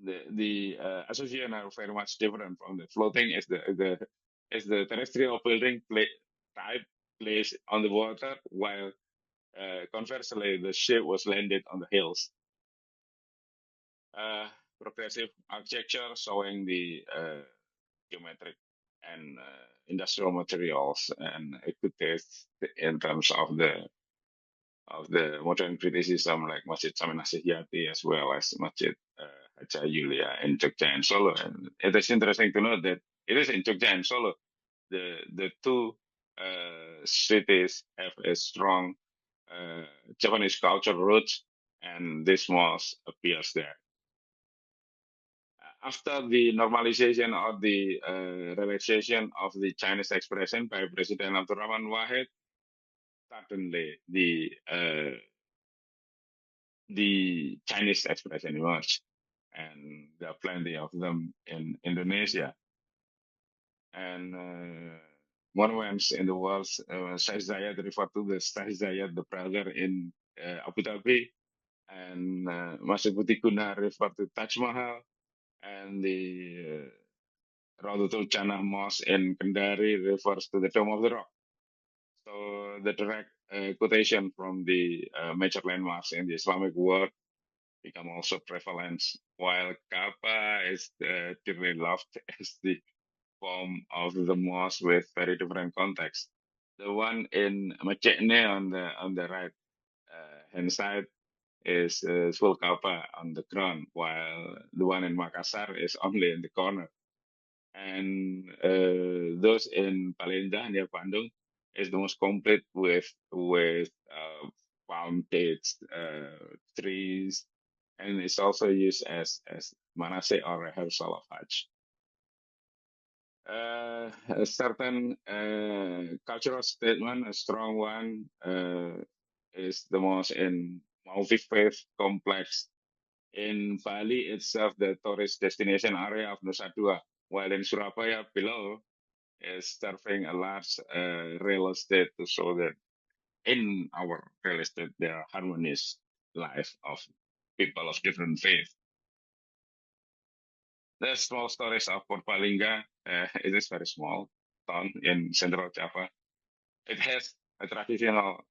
the association are very much different from the floating. Is the terrestrial building type placed on the water, while conversely the ship was landed on the hills. Progressive architecture showing the geometric and industrial materials and equities in terms of the modern criticism, like Masjid Samin Asihiyati as well as Masjid Haja Yulia in Jogja and Solo. And it is interesting to note that it is in Jogja and Solo. The two cities have a strong Japanese cultural roots, and this mosque appears there. after the normalization or the relaxation of the Chinese expression by President Abdurrahman Wahid, suddenly the Chinese expression emerged, and there are plenty of them in Indonesia. And monuments in the world, Sheikh Zayed referred to the Sheikh Zayed, the brother in Abu Dhabi, and Masjid Putih Guna referred to Taj Mahal, and the Raudatul Jannah Mosque in Kendari refers to the Dome of the Rock. So the direct quotation from the major landmarks in the Islamic world become also prevalent, while Kaaba is dearly loved as the form of the mosque with very different context. The one in Mecene on the right hand side is full Kaaba on the ground, while the one in Makassar is only in the corner. And those in Palembang near Bandung is the most complete with palm dates, trees, and it's also used as manasik or rehearsal of Hajj. A certain cultural statement, a strong one, is the most in multi-faith complex. In Bali itself, the tourist destination area of Nusa Dua, while in Surabaya below is serving a large real estate to show that in our real estate there are harmonious life of people of different faith. The small stories of Purbalingga, it is very small town in central Java. It has a traditional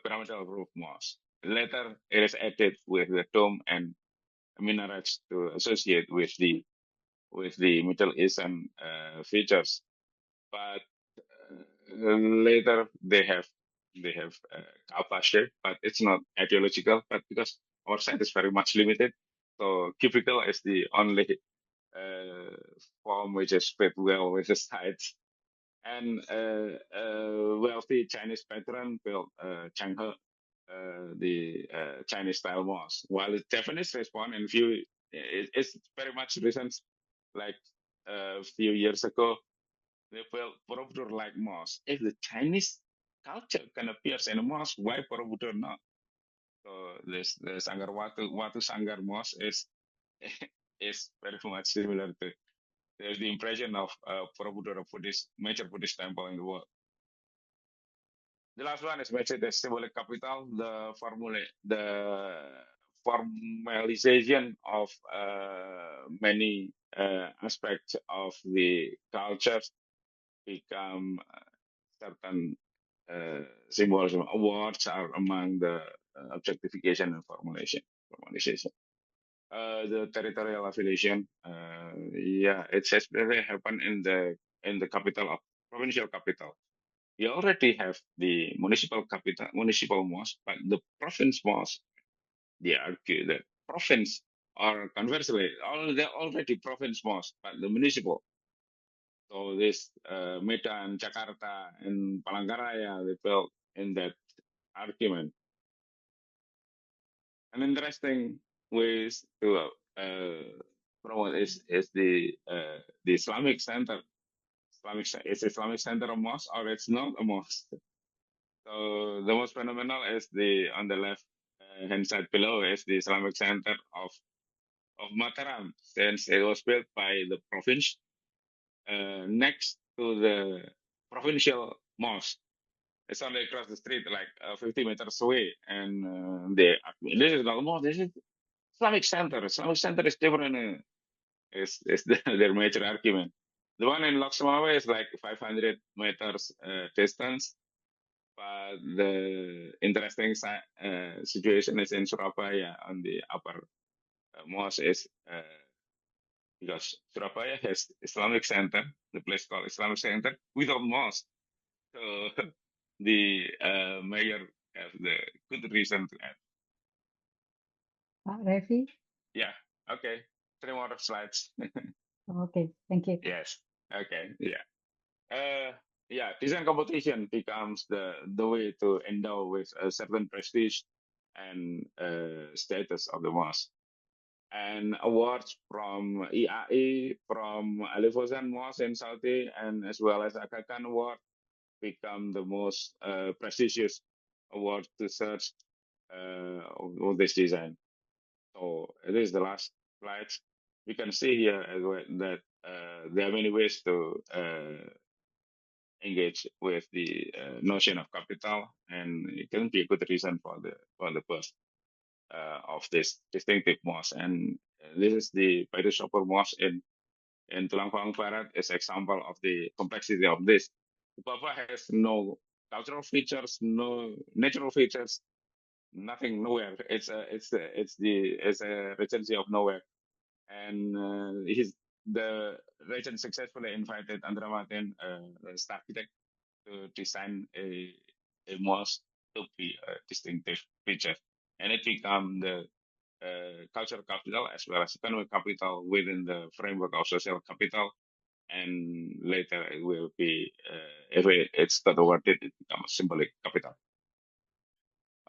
pyramidal roof mosque. Later, it is added with the dome and minarets to associate with the Middle Eastern features. But later they have Kaaba shape, but it's not ideological. But because our site is very much limited, so cubicle is the only form which is fit well with the sides. And wealthy Chinese patron built Changhe, the Chinese style mosque. While the Japanese respond in few, it's very much recent, like a few years ago, they built Borobudur like mosque. If the Chinese culture can appear in a mosque, why Borobudur not? So this Sanggar Watu Sanggar mosque is is very much similar to. There's the impression of Borobudur, a major Buddhist temple in the world. The last one is mentioned the symbolic capital, the formalization of many aspects of the culture become certain symbolism. Awards are among the objectification and formalization. The territorial affiliation, it has really happened in the capital of provincial capital. You already have the municipal mosque, but the province mosque, they argue that province or conversely, they're already province mosque, but the municipal. So this Medan, Jakarta, and Palangkaraya, they built in that argument. An interesting ways to promote is the Islamic center. It's Islamic center a mosque or it's not a mosque. So the most phenomenal is on the left hand side below is the Islamic center of Mataram, since it was built by the province next to the provincial mosque. It's only across the street, like 50 meters away, and this is not a mosque. This is Islamic center. Islamic center is different. Is their major argument. The one in Loksmawe is like 500 meters distance. But the interesting situation is in Surabaya on the upper mosque is because Surabaya has Islamic Center, the place called Islamic Center, without mosque. So the mayor has the good reason to add. Revi? Yeah, okay. 3 more slides. Okay, thank you. Yes, okay, yeah. Design competition becomes the way to endow with a certain prestige and status of the mosque. and awards from IAI, from Alifozan Mosque in Saudi, and as well as Agatha Award become the most prestigious award to search of this design. So this is the last slide. You can see here as well that there are many ways to engage with the notion of capital, and it can be a good reason for the birth of this distinctive mosque. And this is the Baidu Shopper Mosque in Tulang Pahang Barat as example of the complexity of this. Papua has no cultural features, no natural features, nothing, nowhere. It's a regency of nowhere. And the regent successfully invited Andra Martin, the star architect, to design a mosque to be a distinctive feature, and it became the cultural capital as well as economic capital within the framework of social capital. And later it will be, if it's got awarded, it becomes symbolic capital.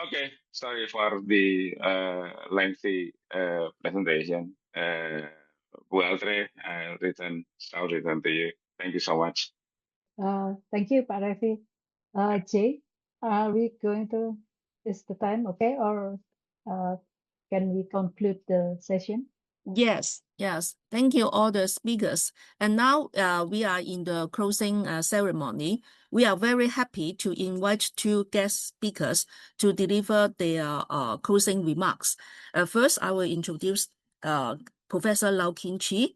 Okay, sorry for the lengthy presentation. Bu Altre, I'll return to you. Thank you so much. Thank you, Pak Revi. Jay, are we going to, is the time okay, or can we conclude the session? Yes, yes. Thank you, all the speakers. And now we are in the closing ceremony. We are very happy to invite two guest speakers to deliver their closing remarks. First, I will introduce Professor Lau Kin Chi.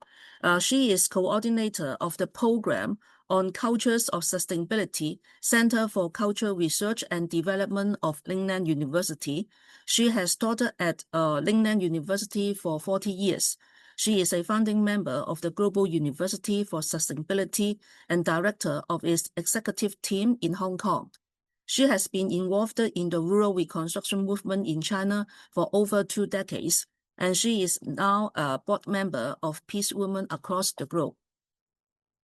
She is coordinator of the program on Cultures of Sustainability, Center for Cultural Research and Development of Lingnan University. She has taught at Lingnan University for 40 years. She is a founding member of the Global University for Sustainability and director of its executive team in Hong Kong. She has been involved in the rural reconstruction movement in China for over 2 decades, and she is now a board member of Peace Women across the globe.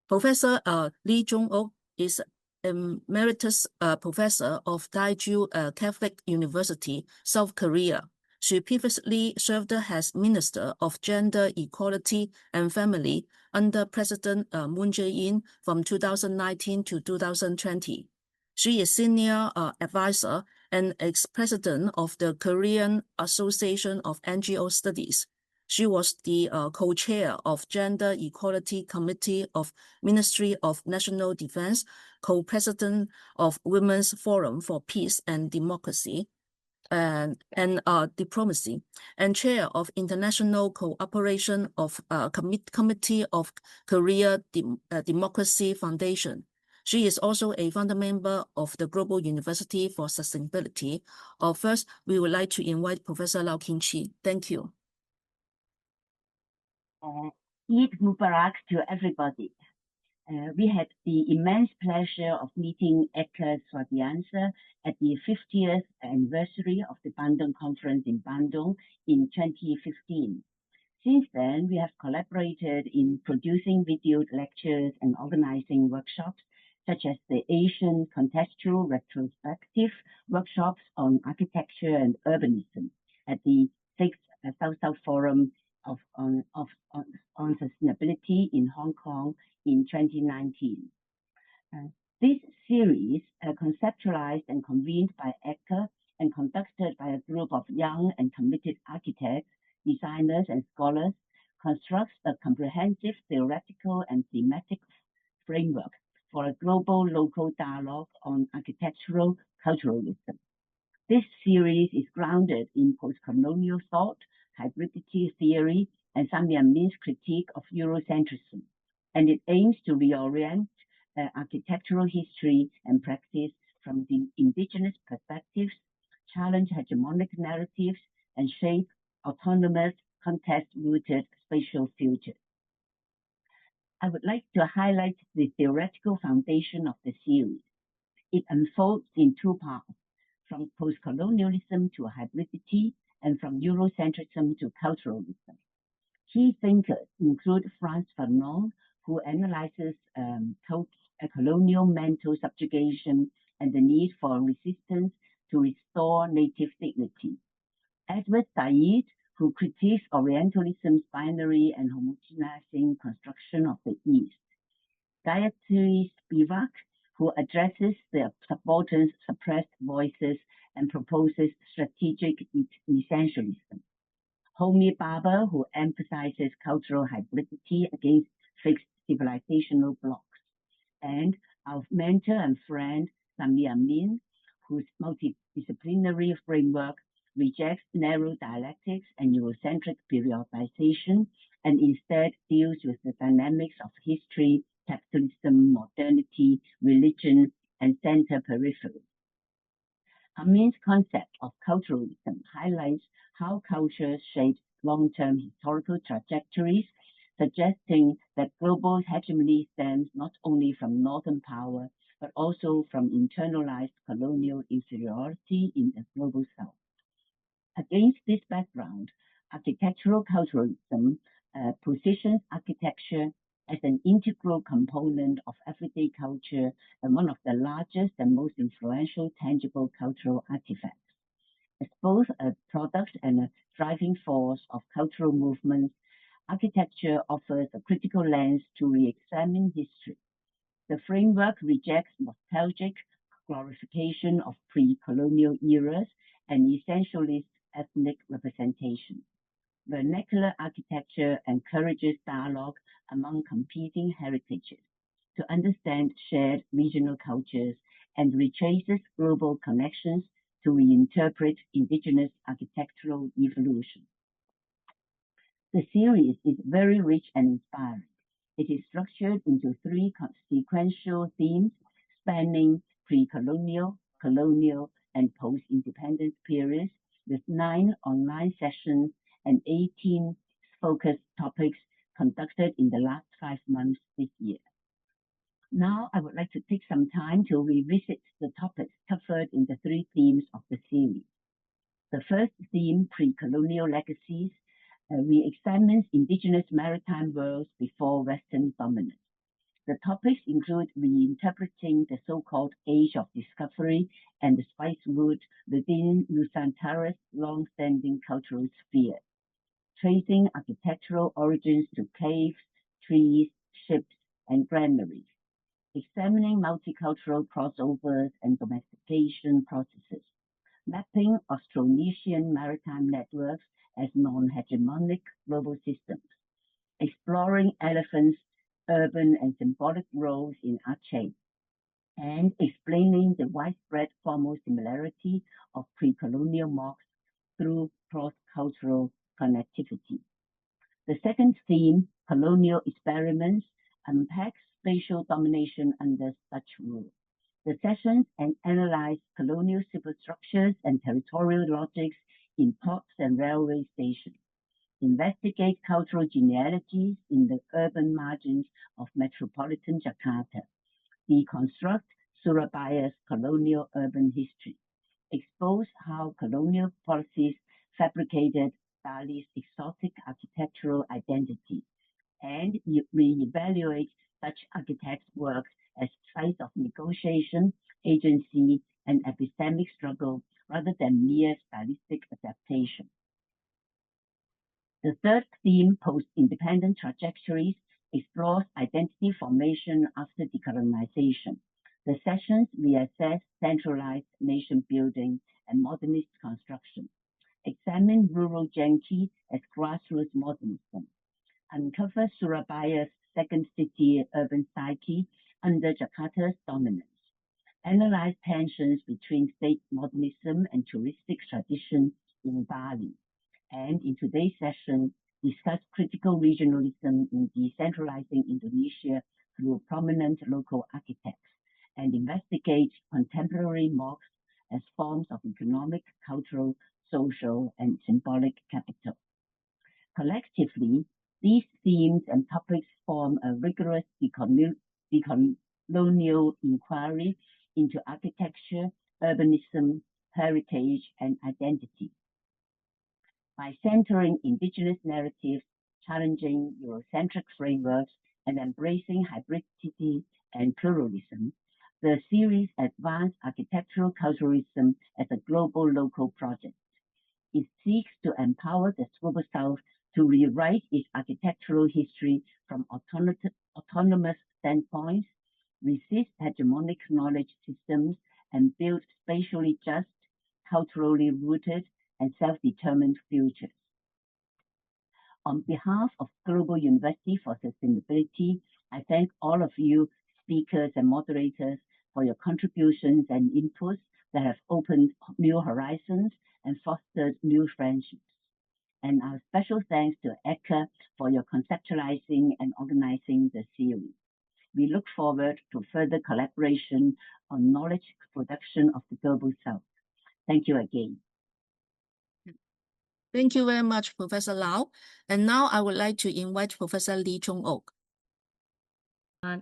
Professor Lee Jong-ok is Emeritus Professor of Daeju Catholic University, South Korea. She previously served as Minister of Gender Equality and Family under President Moon Jae-in from 2019 to 2020. She is Senior Advisor and ex-President of the Korean Association of NGO Studies. She was the co-chair of Gender Equality Committee of Ministry of National Defense, co-president of Women's Forum for Peace and Democracy, and Diplomacy, and chair of International Cooperation of Committee of Korea Democracy Foundation. She is also a founder member of the Global University for Sustainability. First, we would like to invite Professor Lau Kin Chi. Thank you. Eid Mubarak to everybody. We had the immense pleasure of meeting Eka Ardianta at the 50th anniversary of the Bandung Conference in Bandung in 2015. Since then, we have collaborated in producing video lectures and organizing workshops, such as the Asian Contextual Retrospective workshops on architecture and urbanism at the 6th South-South Forum on sustainability in Hong Kong in 2019. This series, conceptualized and convened by Eka and conducted by a group of young and committed architects, designers, and scholars, constructs a comprehensive theoretical and thematic framework for a global local dialogue on architectural culturalism. This series is grounded in post-colonial thought, hybridity theory, and Samyan Min's critique of Eurocentrism, and it aims to reorient architectural history and practice from the indigenous perspectives, challenge hegemonic narratives, and shape autonomous, context-rooted spatial futures. I would like to highlight the theoretical foundation of the series. It unfolds in 2 parts, from post-colonialism to hybridity, and from Eurocentrism to culturalism. Key thinkers include Frantz Fanon, who analyzes colonial mental subjugation and the need for resistance to restore native dignity. Edward Said, who critiques Orientalism's binary and homogenizing construction of the East. Gayatri Spivak, who addresses the subaltern's suppressed voices and proposes strategic essentialism. Homi Bhabha, who emphasizes cultural hybridity against fixed civilizational blocks. And our mentor and friend, Sami Amin, whose multidisciplinary framework rejects narrow dialectics and Eurocentric periodization, and instead deals with the dynamics of history, capitalism, modernity, religion, and center periphery. Amin's concept of culturalism highlights how culture shapes long-term historical trajectories, suggesting that global hegemony stems not only from northern power, but also from internalized colonial inferiority in the global south. Against this background, architectural culturalism positions architecture as an integral component of everyday culture and one of the largest and most influential tangible cultural artifacts. As both a product and a driving force of cultural movements, architecture offers a critical lens to re-examine history. The framework rejects nostalgic glorification of pre-colonial eras and essentialist ethnic representation. Vernacular architecture encourages dialogue among competing heritages to understand shared regional cultures and retraces global connections to reinterpret indigenous architectural evolution. The series is very rich and inspiring. It is structured into 3 sequential themes spanning pre-colonial, colonial, and post-independence periods, with 9 online sessions and 18 focused topics conducted in the last 5 months this year. Now, I would like to take some time to revisit the topics covered in the 3 themes of the series. The first theme, pre-colonial legacies, re-examines indigenous maritime worlds before Western dominance. The topics include reinterpreting the so-called Age of Discovery and the spice route within Nusantara's long-standing cultural sphere, tracing architectural origins to caves, trees, ships, and granaries, examining multicultural crossovers and domestication processes, mapping Austronesian maritime networks as non-hegemonic global systems, exploring elephants' urban and symbolic roles in Aceh, and explaining the widespread formal similarity of pre-colonial marks through cross-cultural connectivity. The second theme, colonial experiments, unpacks spatial domination under such rule. The sessions analyze colonial superstructures and territorial logics in ports and railway stations, investigate cultural genealogies in the urban margins of metropolitan Jakarta, deconstruct Surabaya's colonial urban history, expose how colonial policies fabricated Bali's exotic architectural identity, and re-evaluate such architects' work as sites of negotiation, agency, and epistemic struggle rather than mere stylistic adaptation. The third theme, post-independent trajectories, explores identity formation after decolonization. The sessions reassess centralized nation building and modernist construction, examine rural Genki as grassroots modernism, uncover Surabaya's second city urban psyche under Jakarta's dominance, analyze tensions between state modernism and touristic tradition in Bali, and in today's session, discuss critical regionalism in decentralizing Indonesia through prominent local architects, and investigate contemporary mosques as forms of economic, cultural, social, and symbolic capital. Collectively, these themes and topics form a rigorous decolonial inquiry into architecture, urbanism, heritage, and identity. By centering indigenous narratives, challenging Eurocentric frameworks, and embracing hybridity and pluralism, the series advanced architectural culturalism as a global local project. It seeks to empower the Global South to rewrite its architectural history from autonomous standpoints, resist hegemonic knowledge systems, and build spatially just, culturally rooted, and self-determined futures. On behalf of Global University for Sustainability, I thank all of you, speakers and moderators, for your contributions and inputs that have opened new horizons and fostered new friendships. And our special thanks to Eka for your conceptualizing and organizing the series. We look forward to further collaboration on knowledge production of the Global South. Thank you again. Thank you very much, Professor Lau. And now I would like to invite Professor Lee Chung-ok.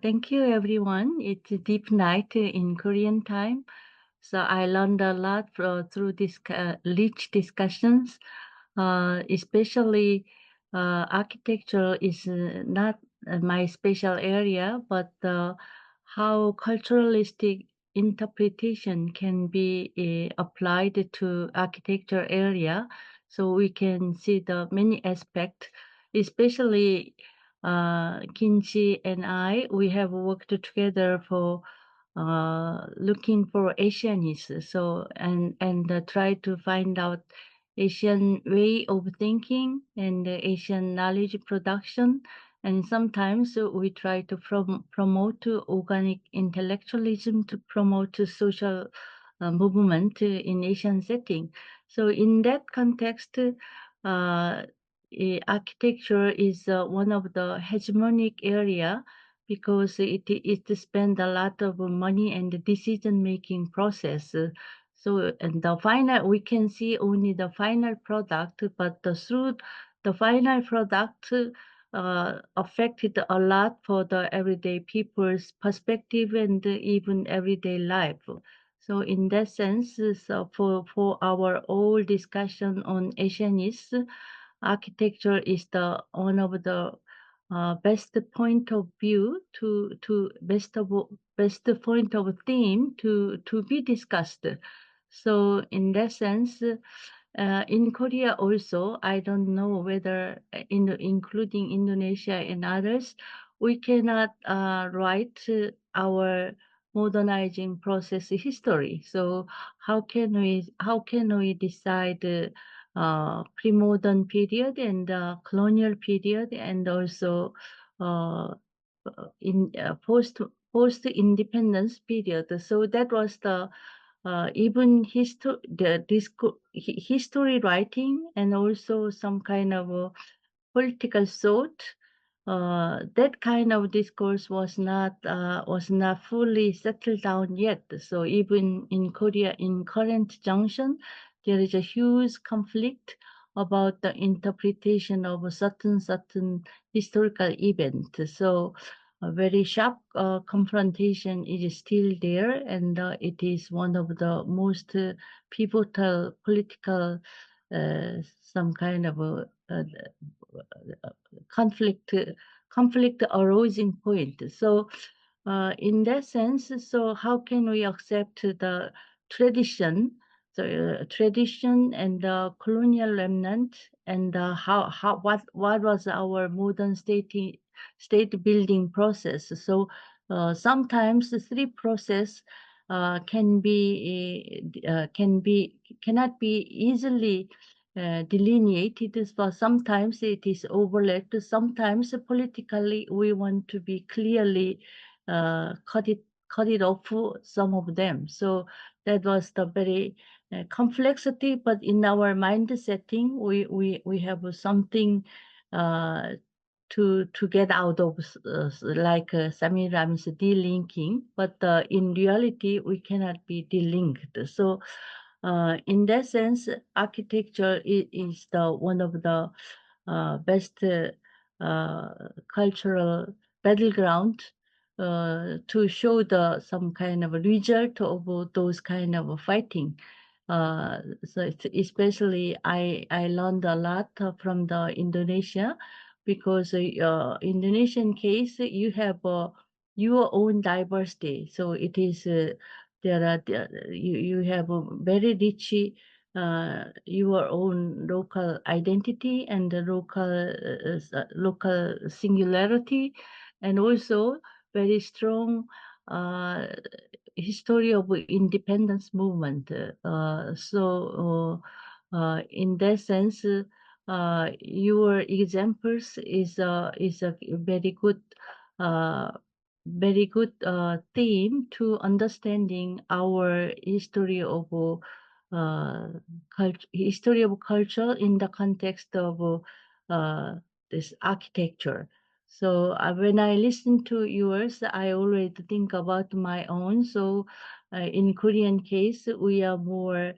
Thank you, everyone. It's a deep night in Korean time. So I learned a lot through this rich discussions, especially architecture is not my special area, but how culturalistic interpretation can be applied to architecture area. So we can see the many aspects, especially Kinchi and we have worked together for looking for Asianists. So and try to find out Asian way of thinking and Asian knowledge production. And sometimes we try to promote organic intellectualism to promote social movement in Asian setting. So in that context, architecture is one of the hegemonic area because it spends a lot of money and the decision-making process. So, and the final, we can see only the final product, but through the final product affected a lot for the everyday people's perspective and even everyday life. So in that sense, so for our whole discussion on Asianists, architecture is the one of the best point of view to best point of theme to be discussed. So in that sense, in Korea also, I don't know whether including Indonesia and others, we cannot write our modernizing process history. So how can we decide pre-modern period and colonial period and also in post-independence period? So that was the even history writing and also some kind of political thought. That kind of discourse was not fully settled down yet. So even in Korea, in current junction, there is a huge conflict about the interpretation of a certain historical event. So a very sharp confrontation is still there, and it is one of the most pivotal political some kind of conflict arising point. So in that sense, so how can we accept the tradition, tradition and the colonial remnant, and what was our modern state building process? So sometimes the three process cannot be easily delineated. For sometimes it is overlapped. Sometimes politically we want to be clearly cut it off some of them. So that was the very complexity. But in our mind setting, we have something to get out of like Samiram's delinking, but in reality we cannot be delinked. So in that sense, architecture is the one of the best cultural battleground to show some kind of result of those kind of fighting. So especially I learned a lot from the Indonesia, because Indonesian case you have your own diversity. So it is you have a very rich your own local identity and the local singularity, and also very strong history of independence movement. In that sense, your examples is a very good theme to understanding our history of history of culture in the context of this architecture. So when I listen to yours, I always think about my own. So in Korean case, we are more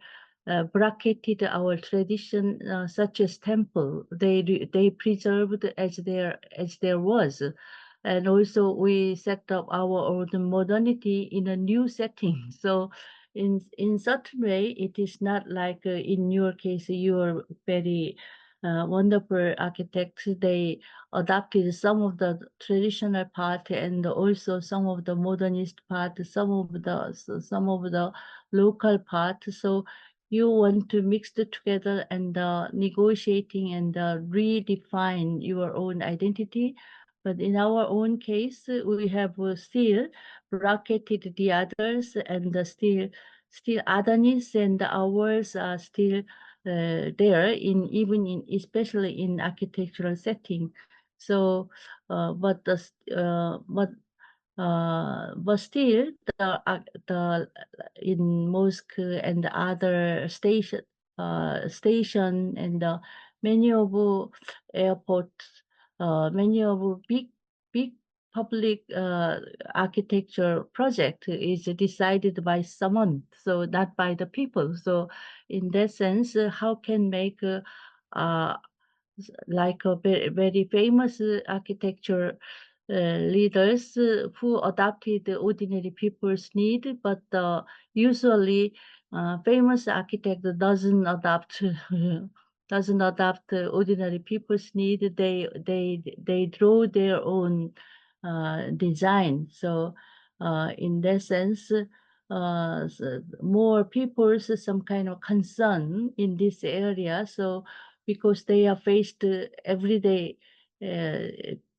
bracketed our tradition, such as temple. They preserved as there was, and also we set up our own modernity in a new setting. So in such way, it is not like in your case, you are very wonderful architects. They adopted some of the traditional part and also some of the modernist part, some of the local part. So you want to mix it together and negotiating and redefine your own identity. But in our own case, we have still bracketed the others, and still otherness and ours are still there especially in architectural setting. So, but still the in mosque and other station and many of airports, many of big public architecture project is decided by someone, so not by the people. So in that sense, how can make like a very famous architecture leaders who adopted the ordinary people's need, but usually famous architect doesn't adopt ordinary people's need. They draw their own design. So in that sense, more people some kind of concern in this area. So because they are faced every day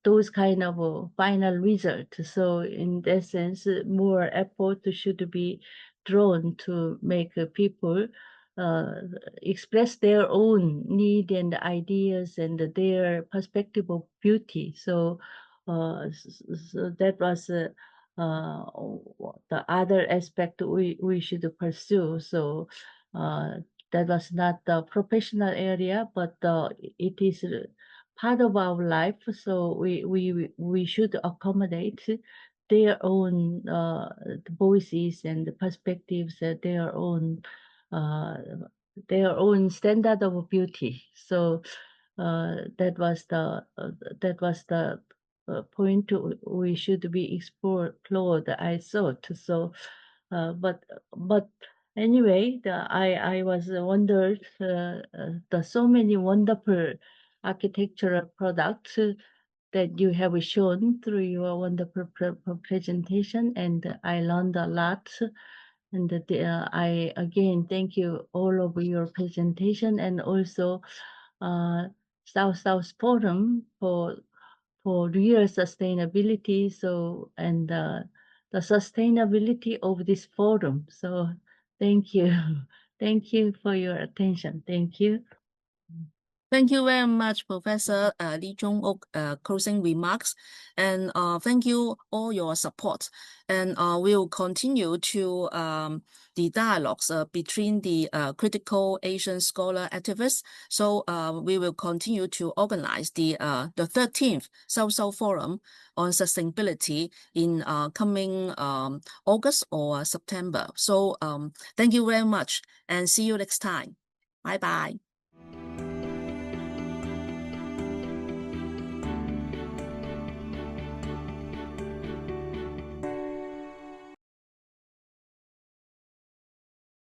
those kind of final results. So in that sense, more effort should be drawn to make people express their own need and ideas and their perspective of beauty. So, so that was the other aspect we should pursue. So that was not the professional area, but it is part of our life. So we should accommodate their own voices and perspectives, their own standard of beauty. So that was the point we should be explored, I thought. So but anyway, I was wondered the so many wonderful architectural products that you have shown through your wonderful presentation, and I learned a lot. And I again thank you all of your presentation, and also South Forum for real sustainability. So and the sustainability of this forum. So thank you. Thank you for your attention. Thank you. Thank you very much, Professor Lee Jong-ok, closing remarks. And thank you all your support. And we'll continue to the dialogues between the critical Asian scholar activists. So we will continue to organize the 13th South Forum on sustainability in coming August or September. So thank you very much and see you next time. Bye-bye.